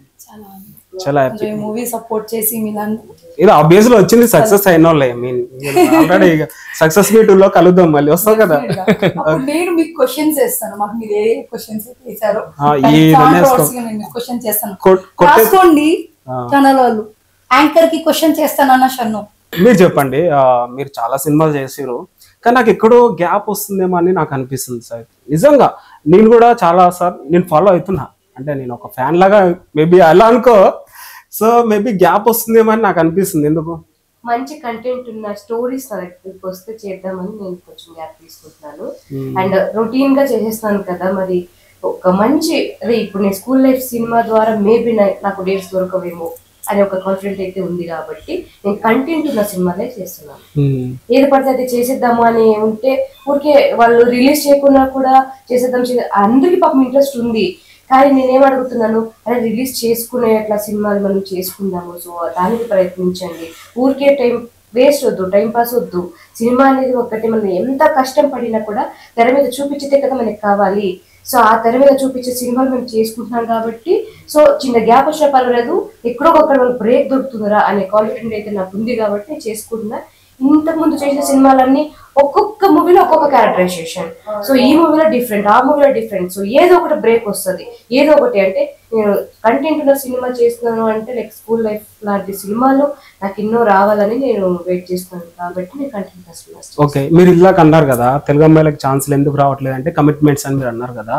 చాలా హ్యాపీ. మూవీ సపోర్ట్ చేసి మిలాన్ ఇది ఆబ్వియస్లీ వచ్చింది సక్సెస్ అయిన వాళ్ళే. మీన్ ఆల్రెడీ సక్సెస్ మీట్ లో కలుద్దాం మళ్ళీ వస్తాం కదా. నేను మీకు క్వశ్చన్స్ చేస్తాను. మాకు మీరు ఏ క్వశ్చన్స్ చేశారో క్వశ్చన్ చేస్తాను. రాసుకోండి ఛానల్ వాళ్ళు. యాంకర్ కి క్వశ్చన్ చేస్తానన్న షన్ను. మీరు చెప్పండి. మీరు చాలా సినిమాలు చేసారు కానీ నాకు ఎక్కడో గ్యాప్ వస్తుందేమో అని నాకు అనిపిస్తుంది సార్. నిజంగా నేను కూడా చాలా సార్ నేను ఫాలో అవుతున్నా, అంటే నేను ఒక ఫ్యాన్ లాగా మేబీ అలా అనుకో. సో మేబీ గ్యాప్ వస్తుందేమో అని నాకు అనిపిస్తుంది. ఎందుకు మంచి కంటెంట్ ఉన్న స్టోరీస్ నా దగ్గరికి వస్తే చేద్దామని నేను కొంచెం గ్యాప్ తీసుకుంటున్నాను. అండ్ రొటీన్ గా చేసేస్తాను కదా, మరి ఒక మంచి అదే ఇప్పుడు నేను స్కూల్ లైఫ్ సినిమా ద్వారా మేబీ నాకు డేట్స్ దొరకవేమో అనే ఒక కాన్ఫిడెంట్ అయితే ఉంది కాబట్టి నేను కంటెంట్ ఉన్న సినిమాలే చేస్తున్నాను. ఏది పడితే అది చేసేద్దాము అని ఉంటే ఊరికే వాళ్ళు రిలీజ్ చేయకుండా కూడా చేసేద్దాం అందరికి పాపం ఇంట్రెస్ట్ ఉంది. కానీ నేనేం అడుగుతున్నాను, అదే రిలీజ్ చేసుకునే అట్లా సినిమాలు మనం చేసుకుందాము. సో దానికి ప్రయత్నించండి. ఊరికే టైం వేస్ట్ వద్దు, టైం పాస్ వద్దు. సినిమా అనేది ఒకటి మనం ఎంత కష్టం పడినా కూడా తెర మీద చూపించితే కదా మనకి కావాలి. సో ఆ తెర మీద చూపించే సినిమాలు మేము చేసుకుంటున్నాం కాబట్టి సో చిన్న గ్యాప్ వచ్చినా పర్వాలేదు, ఎక్కడో ఒకక్కడ వాళ్ళు బ్రేక్ దొరుకుతుందిరా అనే కాన్ఫిడెంట్ అయితే నాకు ఉంది కాబట్టి నేను చేసుకుంటున్నా. ఇంతకు ముందు చేసిన సినిమాలన్నీ ఒక్కొక్క మూవీలో ఒక్కొక్క క్యారెక్టరైజేషన్. సో ఈ మూవీలో డిఫరెంట్, ఆ మూవీలో డిఫరెంట్. సో ఏదో ఒకటి బ్రేక్ వస్తుంది, ఏదో ఒకటి. అంటే నేను కంటెంట్ ఉన్న సినిమా చేస్తున్నాను అంటే లైక్ స్కూల్ లైఫ్ లాంటి సినిమాలు నాకు ఎన్నో రావాలని నేను వెయిట్ చేస్తున్నాను కాబట్టి నేను కంటెంట్ వస్తున్నాను. ఓకే మీరు ఇలాగ అన్నారు కదా తెలుగు అమ్మాయిలకు ఛాన్స్లు ఎందుకు రావట్లేదు అంటే కమిట్మెంట్స్ అని మీరు అన్నారు కదా,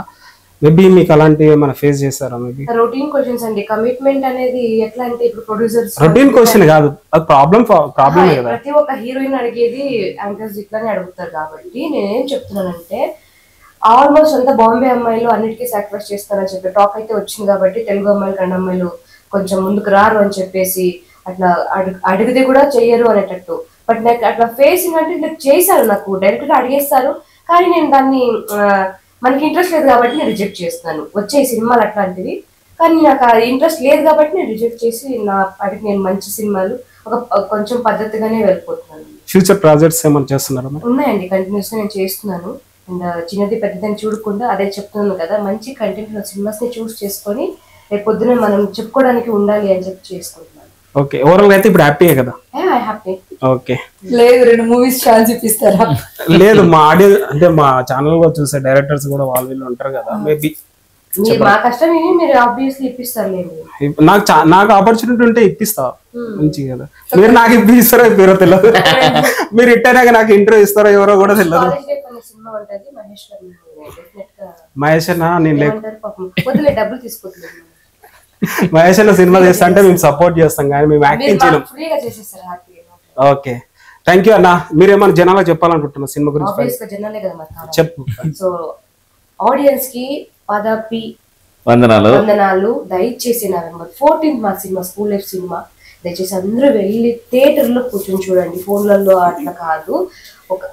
మేబీ మీకు అలాంటి ఏమైనా ఫేస్ చేస్తారా? మేబీ రొటీన్ క్వశ్చన్స్ అండి. కమిట్మెంట్ అనేది ఎట్లా అంటే ఇప్పుడు ప్రొడ్యూసర్స్ రొటీన్ క్వశ్చన్ కాదు, అది ప్రాబ్లం కదా. ప్రతి ఒక్క హీరోయిన్ అడిగేది యాంకర్స్ ఇట్లానే అడుగుతారు కాబట్టి నేనేం చెప్తున్నానంటే ఆల్మోస్ట్ అంతా బాంబే అమ్మాయిలు అన్నిటికీ సాక్రిఫైస్ చేస్తారని చెప్పి టాక్ అయితే వచ్చింది కాబట్టి తెలుగు అమ్మాయిలు కన్నడ అమ్మాయిలు కొంచెం ముందుకు రారు అని చెప్పేసి అట్లా అడిగితే కూడా చెయ్యరు అనేటట్టు. బట్ నాకు అట్లా ఫేసింగ్ అంటే నాకు చేశారు, నాకు డైరెక్ట్ గా అడిగేస్తారు. కానీ నేను దాన్ని మనకి ఇంట్రెస్ట్ లేదు కాబట్టి నేను రిజెక్ట్ చేస్తాను. వచ్చే సినిమాలు అట్లాంటివి, కానీ నాకు ఆ ఇంట్రెస్ట్ లేదు కాబట్టి నేను రిజెక్ట్ చేసి నా పాటికి నేను మంచి సినిమాలు ఒక కొంచెం పద్ధతిగానే వెళ్ళిపోతున్నాను. ఫ్యూచర్ ప్రాజెక్ట్స్ ఏమైనా చేస్తున్నారా? ఉన్నాయండి, కంటిన్యూస్ గా నేను చేస్తున్నాను. అండ్ చిన్నది పెద్దదని చూడకుండా అదే చెప్తున్నాను కదా, మంచి కంటెంట్ సినిమాస్ ని చూస్ చేసుకొని రేపు పొద్దున మనం చెప్పుకోవడానికి ఉండాలి అని చెప్పి చేసుకుంటున్నాను. ఓకే ఓవరాల్ అయితే ఇప్పుడు హ్యాపీయే కదా? హ్యాపీ. ఓకే లేదు 2 movies ఛాన్స్ చూపిస్తారా? లేదు మా ఆడియన్స్ అంటే మా ఛానల్ లో చూసే డైరెక్టర్స్ కూడా వాళ్ళు ఉంటారు కదా, మేబీ మా కష్టం ఏమి మీరు ఆబ్వియస్లీ ఇప్పిస్తారులేండి. నాకు ఆపర్చునిటీ ఉంటే ఇప్పిస్తా మంచి కదా. మీరు నాకు ఇప్పిస్తారో ఇప్పారో తెలియదు, మీరు ఇట్టాక నాకు ఇంటర్వ్యూ ఇస్తారో ఎవరో కూడా తెలియదు. మహేష్ అన్న నేను డబ్బులు తీసుకోవట్లేదు. మహేష్ అన్న సినిమా చేస్తా అంటే మేము సపోర్ట్ చేస్తాం కానీ మేము యాక్టింగ్ చేయలేం. ఓకే థ్యాంక్ యూ అన్న. మీరేమన్నా జనాలకు చెప్పాలనుకుంటున్నారు సినిమా గురించి? చెప్పు. సో ఆడియన్స్ కి పదాపి వందనాలు. దయచేసి November 14th మా సినిమా స్కూల్ లైఫ్ సినిమా దయచేసి అందరూ వెళ్ళి థియేటర్ లో కూర్చొని చూడండి, ఫోన్లలో అట్లా కాదు.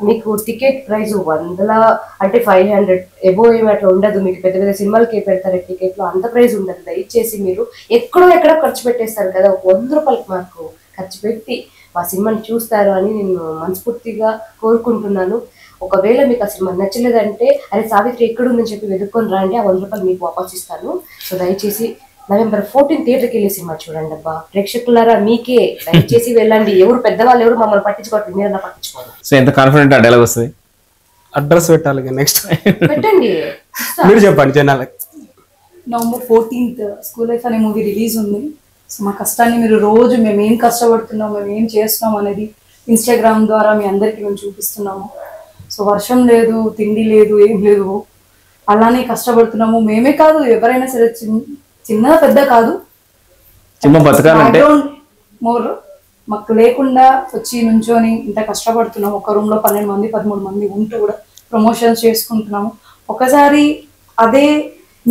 మీకు టికెట్ ప్రైస్ 100 అంటే 500 ఎబో ఏమి అట్లా ఉండదు. మీకు పెద్ద పెద్ద సినిమాలకి పెడతారు టికెట్ లో, అంత ప్రైస్ ఉండదు. దయచేసి మీరు ఎక్కడో ఖర్చు పెట్టేస్తారు కదా, 100 రూపాయలకి మాకు ఖర్చు పెట్టి మా సినిమాని చూస్తారు అని నేను మనస్ఫూర్తిగా కోరుకుంటున్నాను. ఒకవేళ మీకు ఆ సినిమా నచ్చలేదంటే అరే సావిత్రి ఎక్కడుందని చెప్పి వెతుక్కొని రండి, ఆ 100 రూపాయలు మీకు వాపస్ ఇస్తాను. సో దయచేసి November 14th థియేటర్కి వెళ్ళి సినిమా చూడండి అబ్బా. ప్రేక్షకులారా మీకే దయచేసి వెళ్ళండి. ఎవరు పెద్దవాళ్ళు ఎవరు మమ్మల్ని పట్టించుకోవట్లేదు, మీరు పట్టించుకోవాలి. సో ఎంత కాన్ఫిడెంట్ ఆ డైలాగ్ వస్తుంది? అడ్రస్ పెట్టాలి నెక్స్ట్ పెట్టండి. మీరు చెప్పండి జనాలకి. November 14th స్కూల్ లైఫ్ అనే మూవీ రిలీజ్ ఉంది. సో మా కష్టాన్ని మీరు రోజు మేము ఏం కష్టపడుతున్నాం, మేము ఏం చేస్తున్నాం అనేది ఇన్స్టాగ్రామ్ ద్వారా మీ అందరికీ మేము చూపిస్తున్నాము. సో వర్షం లేదు, తిండి లేదు, ఏం లేదు, అలానే కష్టపడుతున్నాము. మేమే కాదు ఎవరైనా సరే, చిన్న పెద్ద కాదు, బతకాలంటే మోర్ మాకు లేకుండా వచ్చి నుంచొని ఇంత కష్టపడుతున్నాం. ఒక రూమ్ లో 12 మంది 13 మంది ఉంటూ కూడా ప్రమోషన్స్ చేసుకుంటున్నాము. ఒకసారి అదే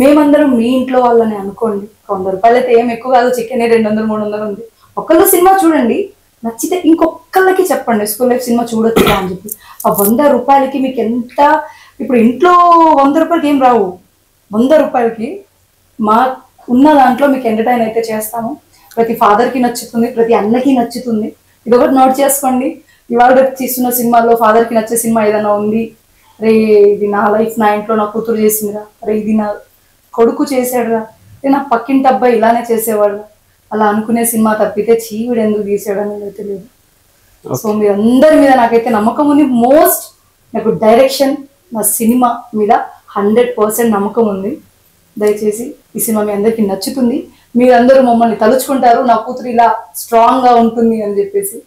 మేమందరం మీ ఇంట్లో వాళ్ళని అనుకోండి, 100 రూపాయలు అయితే ఏం ఎక్కువ కాదు, చికెన్ 200 300 ఉంది. ఒకళ్ళు సినిమా చూడండి, నచ్చితే ఇంకొకళ్ళకి చెప్పండి స్కూల్ లైఫ్ సినిమా చూడొచ్చు అని చెప్పి. ఆ 100 రూపాయలకి మీకు ఎంత, ఇప్పుడు ఇంట్లో 100 రూపాయలకి ఏం రావు, 100 రూపాయలకి మా ఉన్న దాంట్లో మీకు ఎంటర్టైన్ అయితే చేస్తాము. ప్రతి ఫాదర్కి నచ్చుతుంది, ప్రతి అన్నకి నచ్చుతుంది. ఇది ఒకటి నోట్ చేసుకోండి. ఇవాళ తీస్తున్న సినిమాలో ఫాదర్కి నచ్చే సినిమా ఏదైనా ఉంది, రే ఇది నా లైఫ్, నా ఇంట్లో నా కూతురు చేసిందిరా, రే ఇది నా కొడుకు చేసాడురా, నా పక్కింటి అబ్బాయి ఇలానే చేసేవాడు, అలా అనుకునే సినిమా తప్పితే చీవిడు ఎందుకు తీసాడు అనేది తెలియదు. సో మీరందరి మీద నాకైతే నమ్మకం ఉంది. మోస్ట్ నాకు డైరెక్షన్, నా సినిమా మీద 100% నమ్మకం ఉంది. దయచేసి ఈ సినిమా మీ అందరికీ నచ్చుతుంది, మీరందరూ మమ్మల్ని తలుచుకుంటారు, నా కూతురు ఇలా స్ట్రాంగ్ గా ఉంటుంది అని చెప్పేసి.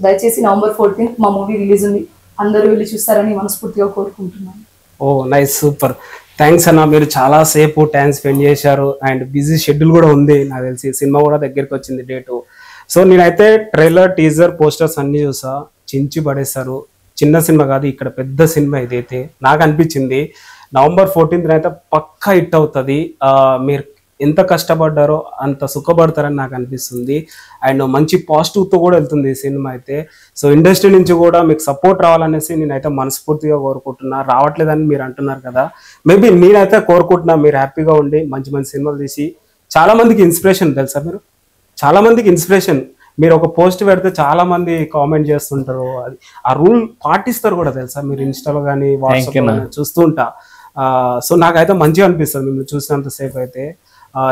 దయచేసి November 14th మా మూవీ రిలీజ్ ఉంది, అందరూ వెళ్ళి చూస్తారని మనస్ఫూర్తిగా కోరుకుంటున్నాను. ఓ నైస్, సూపర్, థ్యాంక్స్ అన్న. మీరు చాలా సేపు టైం స్పెండ్ చేశారు అండ్ బిజీ షెడ్యూల్ కూడా ఉంది నాకు తెలిసి, సినిమా కూడా దగ్గరికి వచ్చింది డేటు. సో నేనైతే ట్రైలర్, టీజర్, పోస్టర్స్ అన్ని చూసా, చించి పడేశారు. చిన్న సినిమా కాదు, ఇక్కడ పెద్ద సినిమా ఇదైతే. నాకు అనిపించింది November 14th అయితే పక్కా హిట్ అవుతుంది. మీరు ఎంత కష్టపడ్డారో అంత సుఖపడతారని నాకు అనిపిస్తుంది. అండ్ మంచి పాజిటివ్తో కూడా వెళ్తుంది ఈ సినిమా అయితే. సో ఇండస్ట్రీ నుంచి కూడా మీకు సపోర్ట్ రావాలనేసి నేనైతే మనస్ఫూర్తిగా కోరుకుంటున్నా. రావట్లేదని మీరు అంటున్నారు కదా, మేబీ నేనైతే కోరుకుంటున్నా మీరు హ్యాపీగా ఉండి మంచి మంచి సినిమాలు తీసి చాలా మందికి ఇన్స్పిరేషన్. తెలుసా మీరు, చాలా మందికి ఇన్స్పిరేషన్. మీరు ఒక పోస్ట్ పెడితే చాలా మంది కామెంట్ చేస్తుంటారు, అది ఆ రూల్ పాటిస్తారు కూడా తెలుసా మీరు. ఇన్స్టాలో కానీ వాట్సాప్ చూస్తూ ఉంటా. సో నాకైతే మంచిగా అనిపిస్తుంది మిమ్మల్ని చూసినంత సేపు అయితే.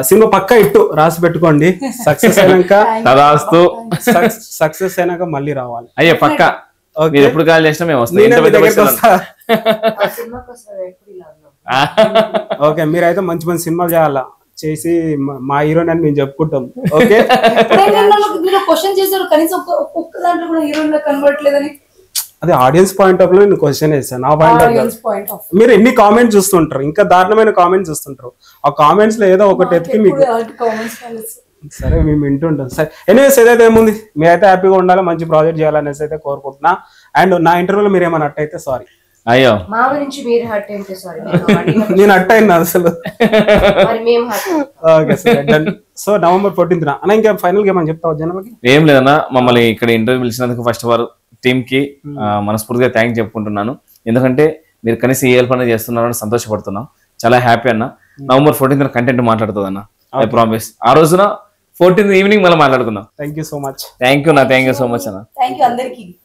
సినిమా పక్కా ఇట్టు రాసి పెట్టుకోండి. సక్సెస్ అయినాక మళ్ళీ రావాలి. అయ్యో పక్కా, ఎప్పుడు కాల్ చేసినా మేము ఓకే. మీరైతే మంచి మంచి సినిమాలు చేయాలా, చేసి మా హీరోయిన్ అని మేము చెప్పుకుంటాం. ఓకే, క్వశ్చన్ చేశారు కనీసం ఒక్క దాంట్లో కూడా హీరోయిన్ గా కన్వర్ట్ లేదని. అదే ఆడియన్స్ పాయింట్ ఆఫ్ లో నేను క్వశ్చన్ వేసాను. నా పాయింట్ ఆఫ్ మీరు ఎన్ని కామెంట్స్ చూస్తుంటారు, ఇంకా దారుణమైన కామెంట్స్ చూస్తుంటారు. ఆ కామెంట్స్ లో ఏదో ఒకటి ఎత్తికి మీకు సరే మేము వింటుంటాం. సరే ఎనీవేస్ ఏదైతే ఏముంది, మీరైతే హ్యాపీగా ఉండాలి, మంచి ప్రాజెక్ట్ చేయాలనేసి అయితే కోరుకుంటున్నా. అండ్ నా ఇంటర్వ్యూలో మీరు ఏమైనా అట్ అయితే సారీ. అయ్యో మా గురించి మీరు హర్ట్ అయితే సారీ. నేను అట్ అయినా అసలు. ఓకే సరే డన్. సో November 14th అన్న, ఇంకా ఫైనల్ గా ఏమని చెప్తావు జనాలకి? ఏం లేదన్నా, మమ్మల్ని ఇక్కడ ఇంటర్వ్యూ పిలిచినందుకు ఫస్ట్ ఆఫ్ ఆల్ టీమ్ కి మనస్ఫూర్తిగా థ్యాంక్ చెప్పుకుంటున్నాను. ఎందుకంటే మీరు కనీసం ఏ హెల్ప్ అనేది చేస్తున్నారని సంతోషపడుతున్నాం. చాలా హ్యాపీ అన్న. November 14th కంటెంట్ మాట్లాడుతుంది అన్న, ఐ ప్రామిస్. ఆ రోజున 14th ఈవినింగ్ మళ్ళీ మాట్లాడుకుందాం. Thank you so much. Thank you so much అన్న. థ్యాంక్ యూ అందరికి.